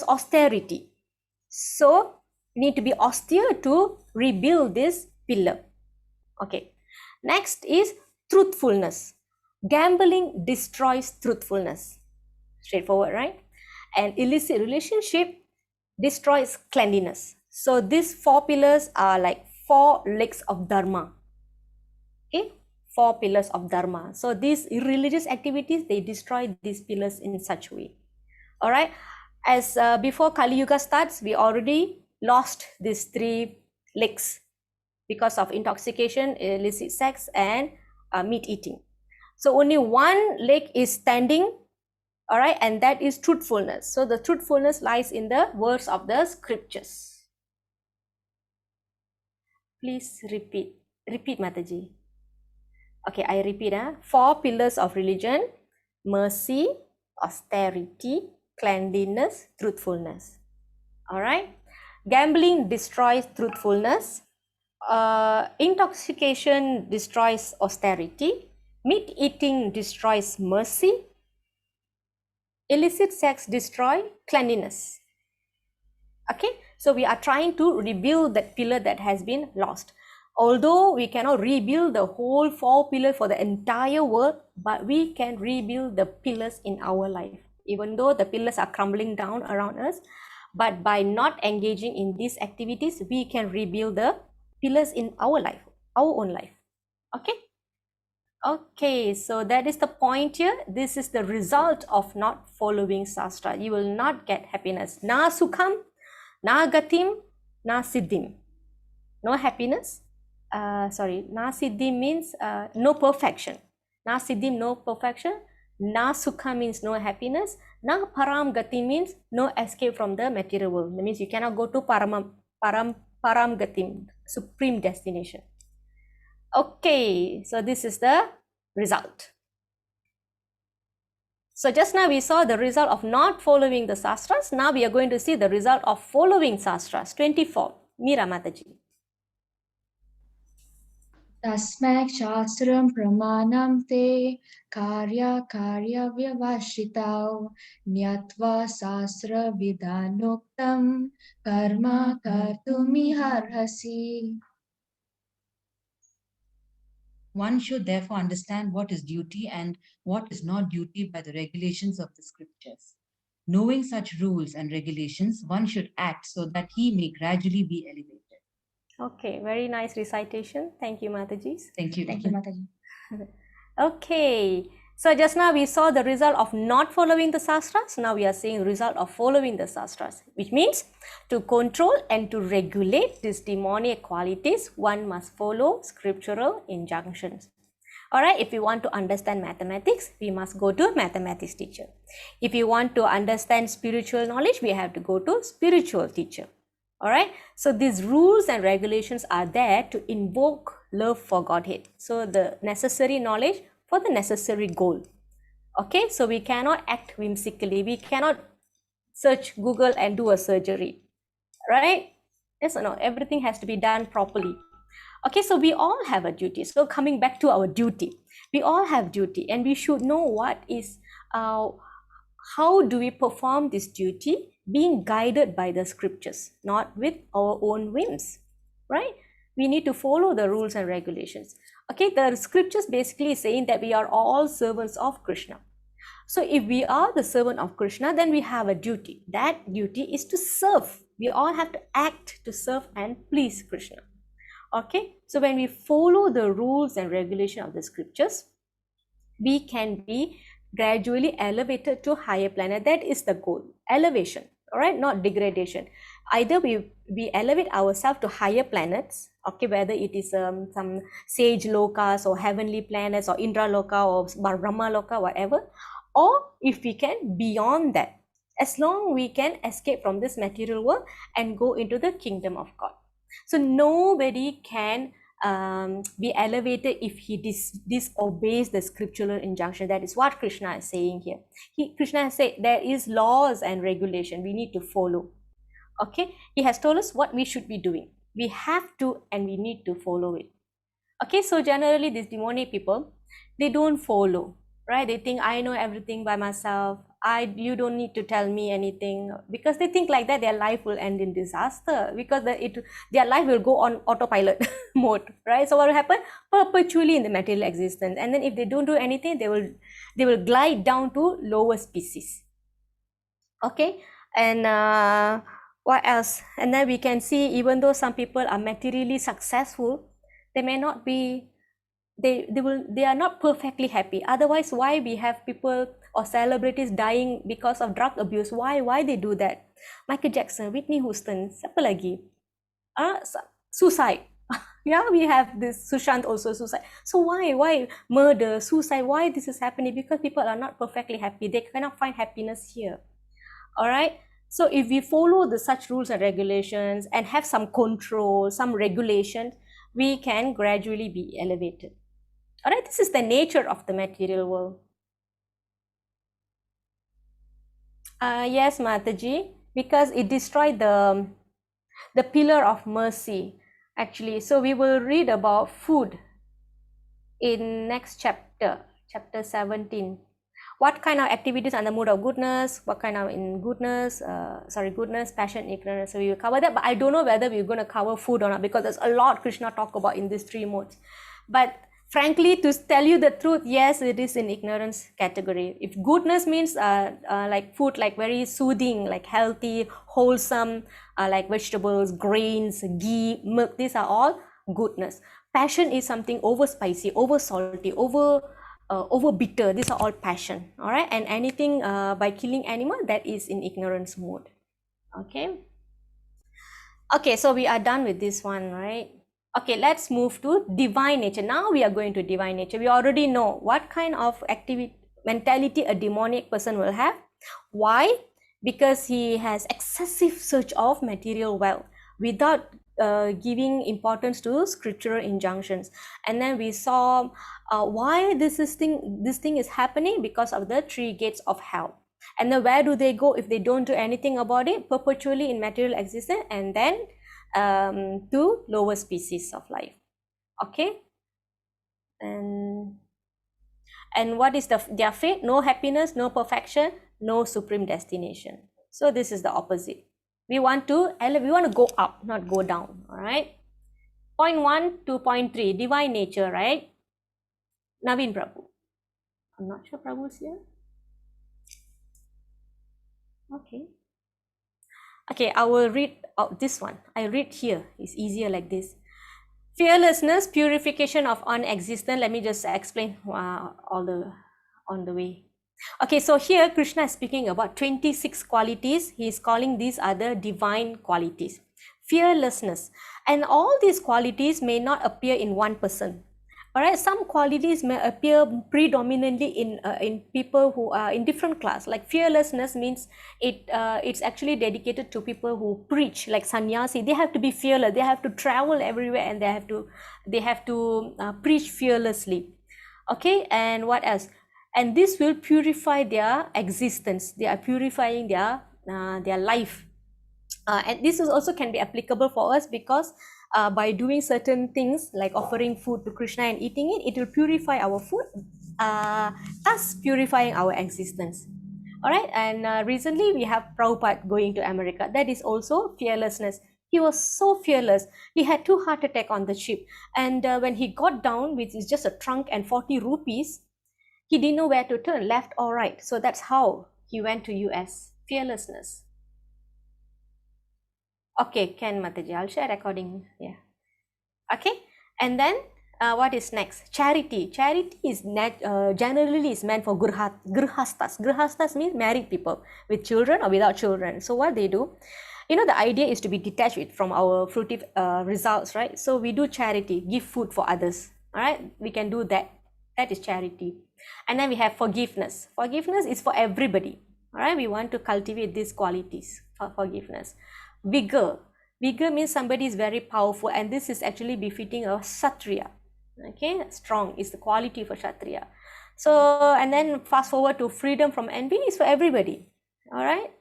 austerity. So we need to be austere to rebuild this pillar. Okay. Next is truthfulness. Gambling destroys truthfulness. Straightforward, right? And illicit relationship destroys cleanliness. So these 4 pillars are like 4 legs of dharma. Okay, 4 pillars of dharma. So these irreligious activities, they destroy these pillars in such a way. All right, as before Kali Yuga starts, we already lost these 3 legs because of intoxication, illicit sex, and meat eating. So only 1 leg is standing. All right, and that is truthfulness. So the truthfulness lies in the words of the scriptures. Please repeat Mataji. Okay, I repeat. 4 pillars of religion: mercy, austerity, cleanliness, truthfulness. All right, gambling destroys truthfulness. Intoxication destroys austerity. Meat eating destroys mercy. Illicit sex destroy cleanliness. Okay, so we are trying to rebuild that pillar that has been lost. Although we cannot rebuild the whole 4 pillars for the entire world, but we can rebuild the pillars in our life. Even though the pillars are crumbling down around us, but by not engaging in these activities, we can rebuild the pillars in our life, our own life. Okay. Okay, so that is the point here. This is the result of not following Shastra. You will not get happiness. Na sukham, na gatim, na siddhim. No happiness. Na siddhim means no perfection. Na siddhim, no perfection. Na sukha means no happiness. Na param gati means no escape from the material world. That means you cannot go to param gatim, supreme destination. Okay, so this is the result. So just now we saw the result of not following the Shastras. Now we are going to see the result of following Shastras. 24. Meera Mataji. Tasmak shastram pramanam te karya vyavashitau nyatva sastra vidhanoktam karma kartumiharhasi. One should therefore understand what is duty and what is not duty by the regulations of the scriptures. Knowing such rules and regulations, one should act so that he may gradually be elevated. Okay, very nice recitation. Thank you, Mataji. Thank you. Thank you, Mataji. Okay, so just now we saw the result of not following the Shastras. Now we are seeing the result of following the Shastras, which means to control and to regulate these demonic qualities, one must follow scriptural injunctions. All right, if you want to understand mathematics, we must go to mathematics teacher. If you want to understand spiritual knowledge, we have to go to spiritual teacher. All right, so these rules and regulations are there to invoke love for Godhead. So the necessary knowledge for the necessary goal. Okay, so we cannot act whimsically. We cannot search Google and do a surgery. right? Yes or no? Everything has to be done properly. Okay, so we all have a duty. So coming back to our duty, we all have duty, and we should know what is, how do we perform this duty, being guided by the scriptures, not with our own whims, right? We need to follow the rules and regulations. Okay, the scriptures basically saying that we are all servants of Krishna. So if we are the servant of Krishna, then we have a duty. That duty is to serve. We all have to act to serve and please Krishna. Okay, so when we follow the rules and regulation of the scriptures, we can be gradually elevated to higher planet. That is the goal, elevation, all right, not degradation. Either we elevate ourselves to higher planets, okay, whether it is some sage lokas or heavenly planets or Indra loka or Brahma loka, whatever, or if we can beyond that, as long we can escape from this material world and go into the kingdom of God. So nobody can be elevated if he disobeys the scriptural injunction. That is what Krishna is saying here. Krishna has said there is laws and regulation we need to follow. Okay, he has told us what we should be doing. We have to and we need to follow it. Okay, so generally these demonic people, they don't follow, right? They think I know everything by myself. You don't need to tell me anything, because they think like that their life will end in disaster, because their life will go on autopilot mode, right? So what will happen? Perpetually in the material existence, and then if they don't do anything, they will glide down to lower species. Okay, and what else? And then we can see, even though some people are materially successful, they may not be, they are not perfectly happy. Otherwise, why we have people or celebrities dying because of drug abuse? Why they do that? Michael Jackson, Whitney Houston, siapa lagi? Suicide. Yeah, we have this Sushant also suicide. So why murder, suicide? Why this is happening? Because people are not perfectly happy. They cannot find happiness here. All right. So if we follow the such rules and regulations and have some control, some regulation, we can gradually be elevated. All right, this is the nature of the material world. Yes, Mataji, because it destroyed the pillar of mercy, actually. So we will read about food in next chapter, chapter 17. What kind of activities are the mood of goodness? What kind of in goodness? Goodness, passion, ignorance. So we will cover that, but I don't know whether we're going to cover food or not, because there's a lot Krishna talk about in these three modes. But frankly, to tell you the truth, yes, it is in ignorance category. If goodness means like food, like very soothing, like healthy, wholesome, like vegetables, grains, ghee, milk, these are all goodness. Passion is something over spicy, over salty, over bitter. These are all passion. All right, and anything by killing animal, that is in ignorance mode. Okay. Okay, so we are done with this one, right? Okay, let's move to divine nature. Now we are going to divine nature. We already know what kind of mentality a demonic person will have. Why? Because he has excessive search of material wealth without giving importance to scriptural injunctions. And then we saw why this thing is happening, because of the three gates of hell. And then where do they go if they don't do anything about it? Perpetually in material existence, and then to lower species of life. Okay, and what is their fate? No happiness, no perfection, no supreme destination. So this is the opposite. We want to go up, not go down. All right. Point 1 to point 3, divine nature, right? Naveen Prabhu. I'm not sure Prabhu's here. Okay. Okay, I will read out this one. I read here. It's easier like this. Fearlessness, purification of unexistent. Let me just explain on the way. Okay, so here Krishna is speaking about 26 qualities. He is calling these other divine qualities. Fearlessness. And all these qualities may not appear in one person. All right, some qualities may appear predominantly in people who are in different class. Like fearlessness means it's actually dedicated to people who preach, like sannyasi. They have to be fearless. They have to travel everywhere, and they have to preach fearlessly. Okay, and what else? And this will purify their existence. They are purifying their life. And this is also can be applicable for us because by doing certain things like offering food to Krishna and eating it, it will purify our food, thus purifying our existence. All right, and recently we have Prabhupada going to America. That is also fearlessness. He was so fearless. He had 2 heart attacks on the ship, and when he got down, which is just a trunk and 40 rupees, he didn't know where to turn, left or right. So that's how he went to US. Fearlessness. Okay, Ken Mataji, I'll share recording. Yeah. Okay, and then what is next? Charity. Charity is generally is meant for grihastas. Grihastas means married people with children or without children. So what they do, the idea is to be detached from our fruitive results, right? So we do charity, give food for others. All right, we can do that. That is charity. And then we have forgiveness. Forgiveness is for everybody. All right, we want to cultivate these qualities for forgiveness. Vigor. Vigor means somebody is very powerful, and this is actually befitting a Kshatriya. Okay, strong is the quality for Kshatriya. So, and then fast forward to freedom from envy is for everybody. All right,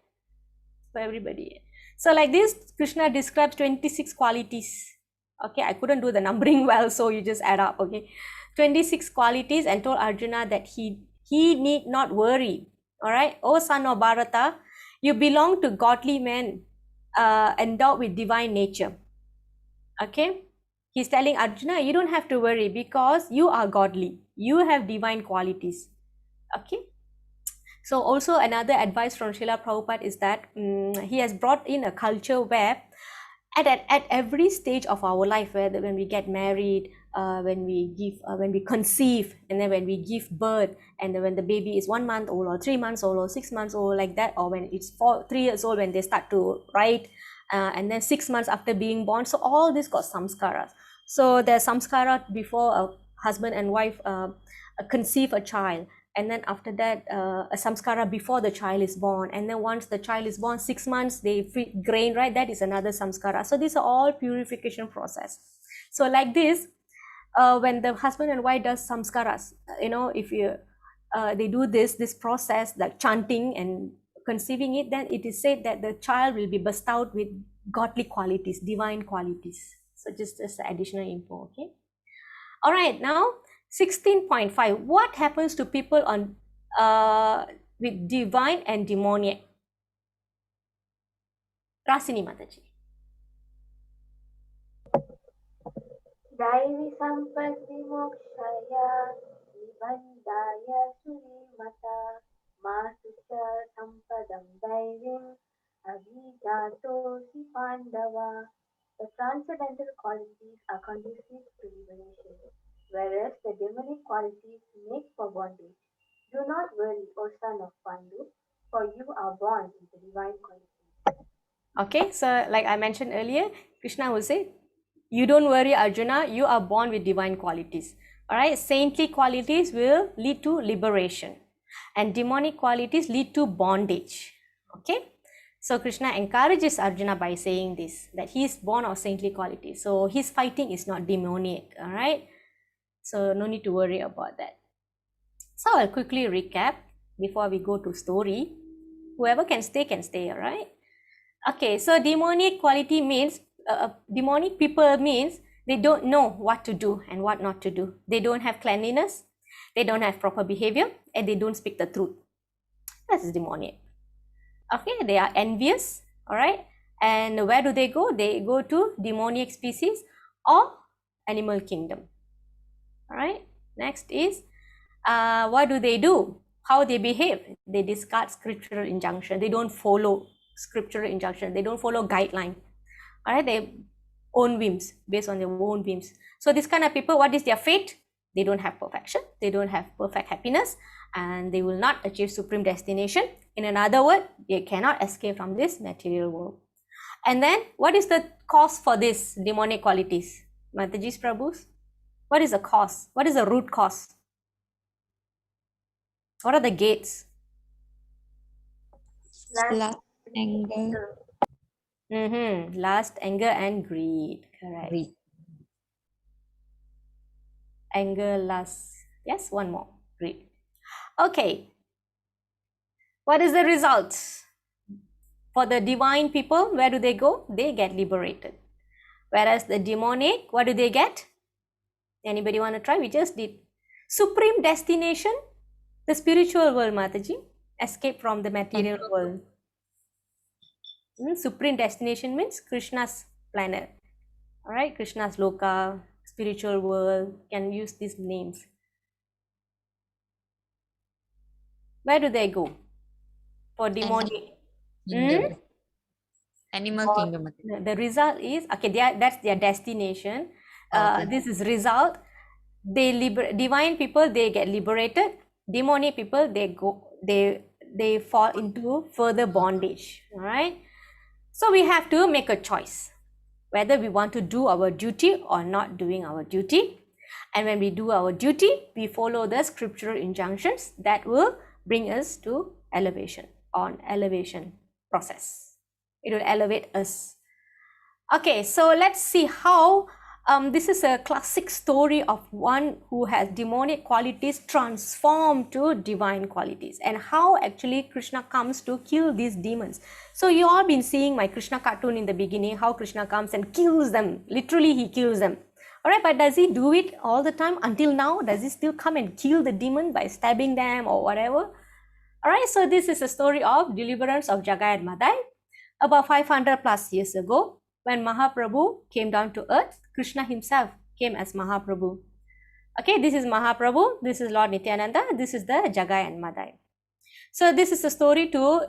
for everybody. So, like this, Krishna describes 26 qualities. Okay, I couldn't do the numbering well, so you just add up. Okay, 26 qualities, and told Arjuna that he need not worry. All right, O son of Bharata, you belong to godly men, endowed with divine nature. Okay, he's telling Arjuna, you don't have to worry because you are godly, you have divine qualities. Okay, so also another advice from Srila Prabhupada is that he has brought in a culture where at every stage of our life, whether when we get married, when we conceive, and then when we give birth, and then when the baby is 1 month old or 3 months old or 6 months old, like that, or when it's 3 years old, when they start to write, and then 6 months after being born. So all this got samskaras. So there's samskara before a husband and wife conceive a child, and then after that a samskara before the child is born, and then once the child is born, 6 months they feed grain, right? That is another samskara. So these are all purification process. So like this, when the husband and wife does samskaras, if you they do this process, like chanting and conceiving it, then it is said that the child will be bestowed with godly qualities, divine qualities. So just additional info. Okay, all right, now 16.5. What happens to people on with divine and demoniac? Rasini Mataji. Daivi sampatti mokshaya nibandhaya surimata matusha sampadam daivim abhijatosi pandava. The transcendental qualities are conducive to liberation, whereas the demonic qualities make for bondage. Do not worry, O son of Pandu, for you are born with the divine qualities. Okay, so like I mentioned earlier, Krishna will say, you don't worry, Arjuna, you are born with divine qualities. All right, saintly qualities will lead to liberation, and demonic qualities lead to bondage. Okay, so Krishna encourages Arjuna by saying this, that he is born of saintly qualities. So his fighting is not demoniac. All right, so no need to worry about that. So I'll quickly recap before we go to story. Whoever can stay, all right? Okay, so demonic quality means, demonic people means they don't know what to do and what not to do. They don't have cleanliness, they don't have proper behavior, and they don't speak the truth. That's demonic. Okay, they are envious, all right? And where do they go? They go to demoniac species or animal kingdom. All right, next is, what do? How they behave? They discard scriptural injunction. They don't follow scriptural injunction. They don't follow guideline. All right, they own whims, based on their own whims. So this kind of people, what is their fate? They don't have perfection. They don't have perfect happiness, and they will not achieve supreme destination. In another word, they cannot escape from this material world. And then, what is the cause for this demonic qualities? Mataji's Prabhus, what is the cause? What is the root cause? What are the gates? Lust, anger. Lust, anger, and greed. Correct. Greed. Anger, lust. Yes, one more. Greed. Okay. What is the result? For the divine people, where do they go? They get liberated. Whereas the demonic, what do they get? Anybody want to try? We just did. Supreme destination, the spiritual world, Mataji. Escape from the material world. Supreme destination means Krishna's planet. All right, Krishna's loka, spiritual world, can use these names. Where do they go? For demonic. Kingdom. Animal kingdom. The result is, okay, that's their destination. This is result. Divine people, they get liberated. Demonic people, they fall into further bondage. All right. So we have to make a choice whether we want to do our duty or not doing our duty. And when we do our duty, we follow the scriptural injunctions that will bring us to elevation process. It will elevate us. Okay, so let's see how this is a classic story of one who has demonic qualities transformed to divine qualities, and how actually Krishna comes to kill these demons. So you all been seeing my Krishna cartoon in the beginning, how Krishna comes and kills them. Literally, he kills them. All right, but does he do it all the time until now? Does he still come and kill the demon by stabbing them or whatever? All right, so this is a story of deliverance of Jagai and Madai. About 500 plus years ago, when Mahaprabhu came down to earth, Krishna himself came as Mahaprabhu. Okay, this is Mahaprabhu, this is Lord Nityananda, this is the Jagai and Madai. So this is a story to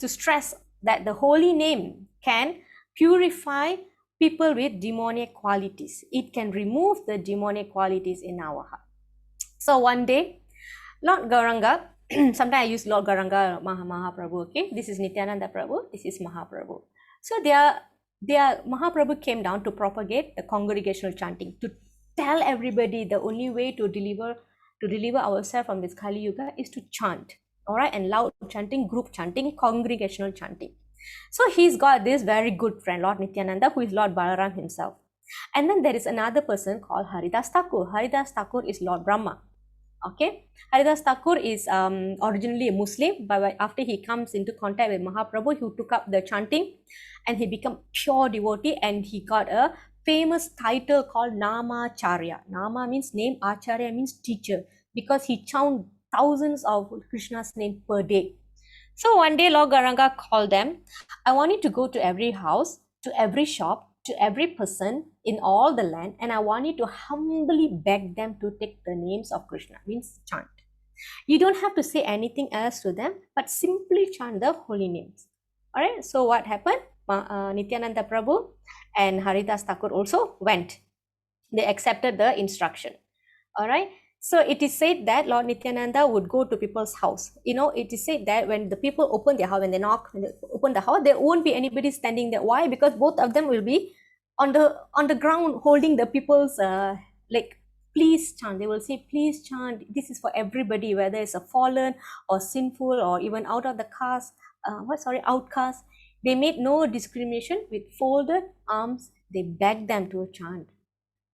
stress that the holy name can purify people with demonic qualities. It can remove the demonic qualities in our heart. So one day, Lord Gauranga, sometimes I use Lord Gauranga Mahaprabhu, okay? This is Nityananda Prabhu, this is Mahaprabhu. So Mahaprabhu came down to propagate the congregational chanting, to tell everybody the only way to deliver ourselves from this Kali Yuga is to chant, all right? And loud chanting, group chanting, congregational chanting. So he's got this very good friend, Lord Nityananda, who is Lord Balaram himself. And then there is another person called Haridas Thakur. Haridas Thakur is Lord Brahma. Okay, Haridas Thakur is originally a Muslim, but after he comes into contact with Mahaprabhu, he took up the chanting and he became pure devotee, and he got a famous title called Namacharya. Nama means name, Acharya means teacher, because he chanted thousands of Krishna's name per day. So one day Lord Gauranga called them, I want you to go to every house, to every shop, to every person in all the land, and I want you to humbly beg them to take the names of Krishna, means chant. You don't have to say anything else to them, but simply chant the holy names. All right, so what happened? Nityananda Prabhu and Haridas Thakur also went. They accepted the instruction. All right, so it is said that Lord Nityananda would go to people's house. You know, it is said that when the people open their house, when they knock, when they open the house, there won't be anybody standing there. Why? Because both of them will be on the ground holding the people's like, please chant. They will say, please chant. This is for everybody, whether it's a fallen or sinful or even out of the caste, outcast. They made no discrimination. With folded arms, they begged them to chant.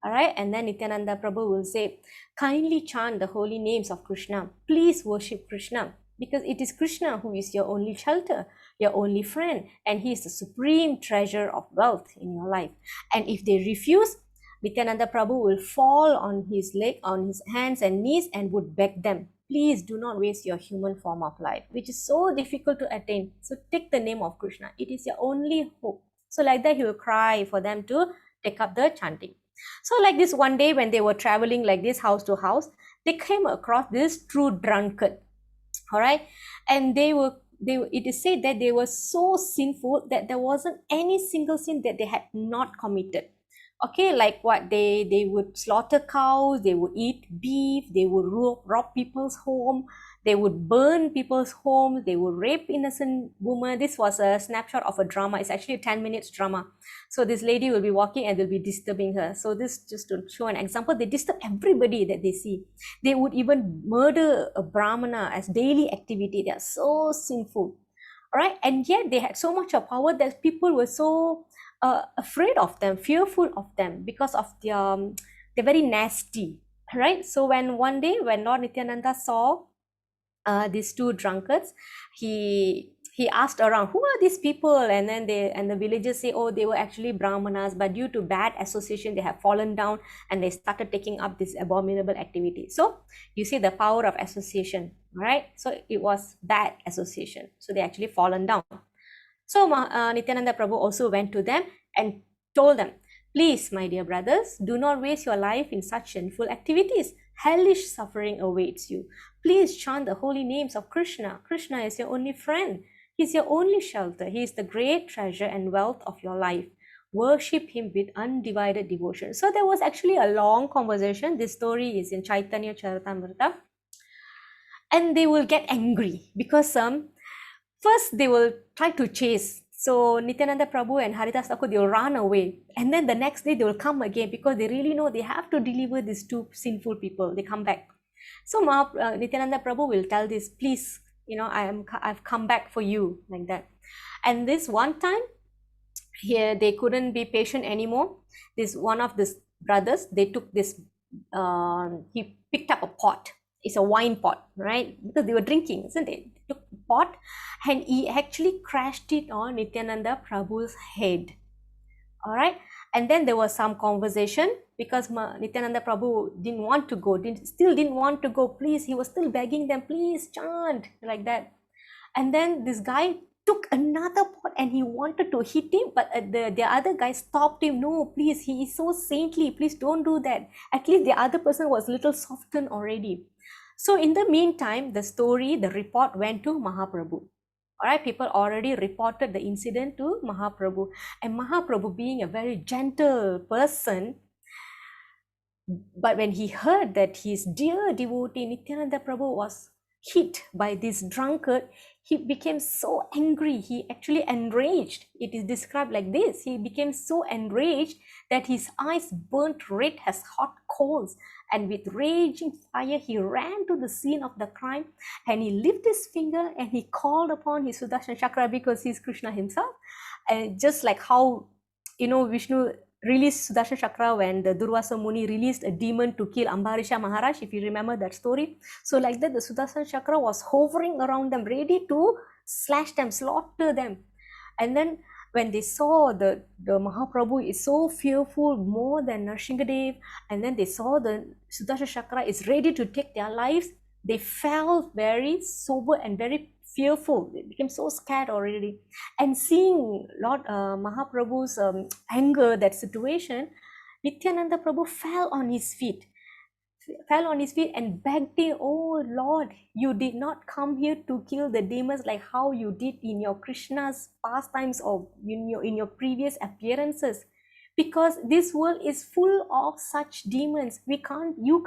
All right, and then Nityananda Prabhu will say, kindly chant the holy names of Krishna. Please worship Krishna, because it is Krishna who is your only shelter, your only friend, and he is the supreme treasure of wealth in your life. And if they refuse, Nityananda Prabhu will fall on his hands and knees and would beg them, please do not waste your human form of life, which is so difficult to attain. So take the name of Krishna. It is your only hope. So like that, he will cry for them to take up the chanting. So like this, one day when they were traveling like this, house to house, they came across this true drunkard. All right, and it is said that they were so sinful that there wasn't any single sin that they had not committed. Okay, like what, they would slaughter cows, they would eat beef, they would rob people's home, they would burn people's homes, they would rape innocent women. This was a snapshot of a drama. It's actually a 10 minutes drama. So this lady will be walking and they'll be disturbing her. So this, just to show an example, they disturb everybody that they see. They would even murder a brahmana as daily activity. They are so sinful. All right, and yet they had so much of power that people were so afraid of them, fearful of them, because of they're very nasty. Right. So one day when Lord Nityananda saw these two drunkards, he he asked around, who are these people? And then the villagers say, oh, they were actually Brahmanas, but due to bad association, they have fallen down and they started taking up this abominable activity. So you see the power of association, right? So it was bad association. So they actually fallen down. So Nityananda Prabhu also went to them and told them, please, my dear brothers, do not waste your life in such sinful activities. Hellish suffering awaits you. Please chant the holy names of Krishna. Krishna is your only friend. He is your only shelter. He is the great treasure and wealth of your life. Worship him with undivided devotion. So there was actually a long conversation. This story is in Chaitanya Charitamrita. And they will get angry because first they will try to chase. So Nityananda Prabhu and Haridas Thakur, they will run away. And then the next day they will come again because they really know they have to deliver these two sinful people. They come back. So Nityananda Prabhu will tell this, please, I've come back for you, like that. And this one time, here they couldn't be patient anymore. This one of these brothers, they took this, he picked up a pot. It's a wine pot, right? Because they were drinking, isn't it? He took a pot and he actually crashed it on Nityananda Prabhu's head. All right. And then there was some conversation because Nityananda Prabhu didn't want to go, still didn't want to go. Please, he was still begging them, please chant, like that. And then this guy took another pot and he wanted to hit him, but the other guy stopped him. No, please, he is so saintly. Please don't do that. At least the other person was a little softened already. So in the meantime, the report went to Mahaprabhu. All right, people already reported the incident to Mahaprabhu. And Mahaprabhu, being a very gentle person, but when he heard that his dear devotee Nityananda Prabhu was hit by this drunkard, he became so angry. He actually enraged. It is described like this. He became so enraged that his eyes burnt red as hot coals. And with raging fire, he ran to the scene of the crime and he lifted his finger and he called upon his Sudarshan Chakra, because he is Krishna himself. And just like how, Vishnu released Sudarshan Chakra when the Durvasa Muni released a demon to kill Ambarisha Maharaj, if you remember that story. So like that, the Sudarshan Chakra was hovering around them, ready to slash them, slaughter them. And then when they saw the Mahaprabhu is so fearful, more than Narsinghadev, and then they saw the Sudarshan Chakra is ready to take their lives, they felt very sober and very fearful. They became so scared already. And seeing Lord Mahaprabhu's anger, that situation, Nityananda Prabhu fell on his feet and begged him, oh Lord, you did not come here to kill the demons like how you did in your Krishna's pastimes or in your previous appearances, because this world is full of such demons. You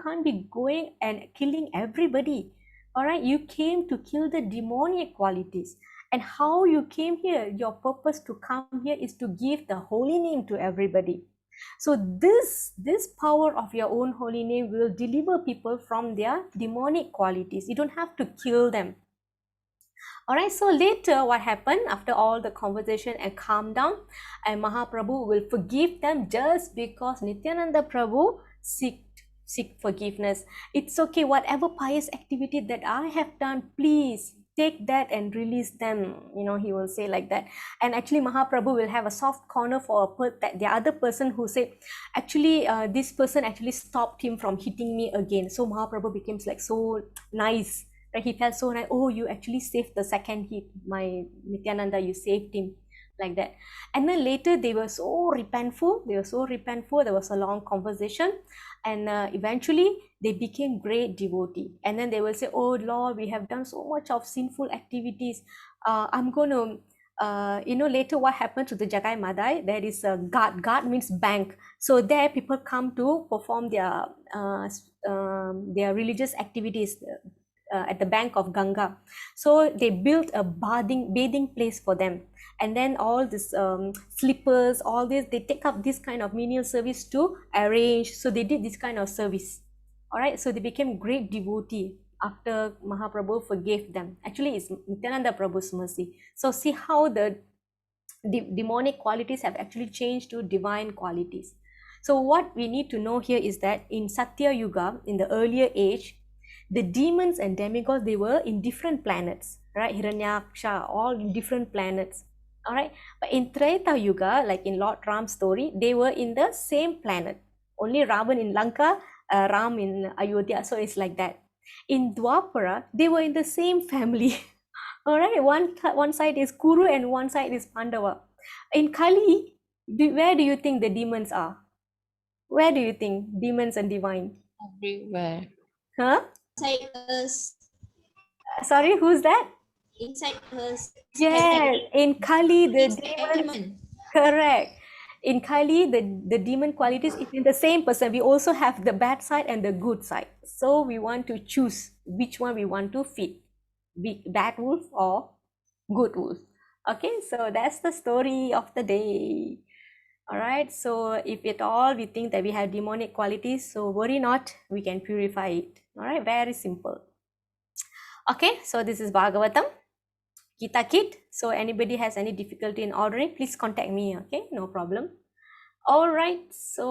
can't be going and killing everybody. All right, you came to kill the demoniac qualities. And how you came here, your purpose to come here is to give the holy name to everybody. So this power of your own holy name will deliver people from their demonic qualities. You don't have to kill them. All right, so later what happened after all the conversation and calm down, and Mahaprabhu will forgive them just because Nityananda Prabhu seek forgiveness. It's okay, whatever pious activity that I have done, please take that and release them. He will say like that. And actually Mahaprabhu will have a soft corner for the other person who say, actually this person actually stopped him from hitting me again. So Mahaprabhu becomes like so nice. Right? He felt so nice. Oh, you actually saved the second hit, my Nityananda, you saved him, like that. And then later they were so repentful. There was a long conversation, and eventually they became great devotee. And then they will say, oh Lord, we have done so much of sinful activities. I'm going to later what happened to the Jagai Madai, there is a guard. Guard means bank. So there people come to perform their religious activities at the bank of Ganga. So they built a bathing place for them. And then all this slippers, all this, they take up this kind of menial service to arrange. So they did this kind of service. All right, so they became great devotee after Mahaprabhu forgave them. Actually, it's Nityananda Prabhu's mercy. So see how the demonic qualities have actually changed to divine qualities. So what we need to know here is that in Satya Yuga, in the earlier age, the demons and demigods, they were in different planets, right? Hiranyaksha, all different planets. All right. But in Treta Yuga, like in Lord Ram's story, they were in the same planet. Only Ravan in Lanka, Ram in Ayodhya. So it's like that. In Dwapara, they were in the same family. All right. One side is Kuru and one side is Pandava. In Kali, where do you think the demons are? Where do you think demons and divine? Everywhere. Huh? Inside us. Sorry, who's that? Inside us. Yes, in Kali, the Inside demon, demon. correct. In Kali, the demon qualities is in the same person. We also have the bad side and the good side. So we want to choose which one we want to feed, be bad wolf or good wolf. Okay, so that's the story of the day. All right, so if at all we think that we have demonic qualities, so worry not, we can purify it. All right, very simple. Okay, so this is Bhagavatam. Gita Kit. So anybody has any difficulty in ordering, please contact me. Okay, no problem. All right, so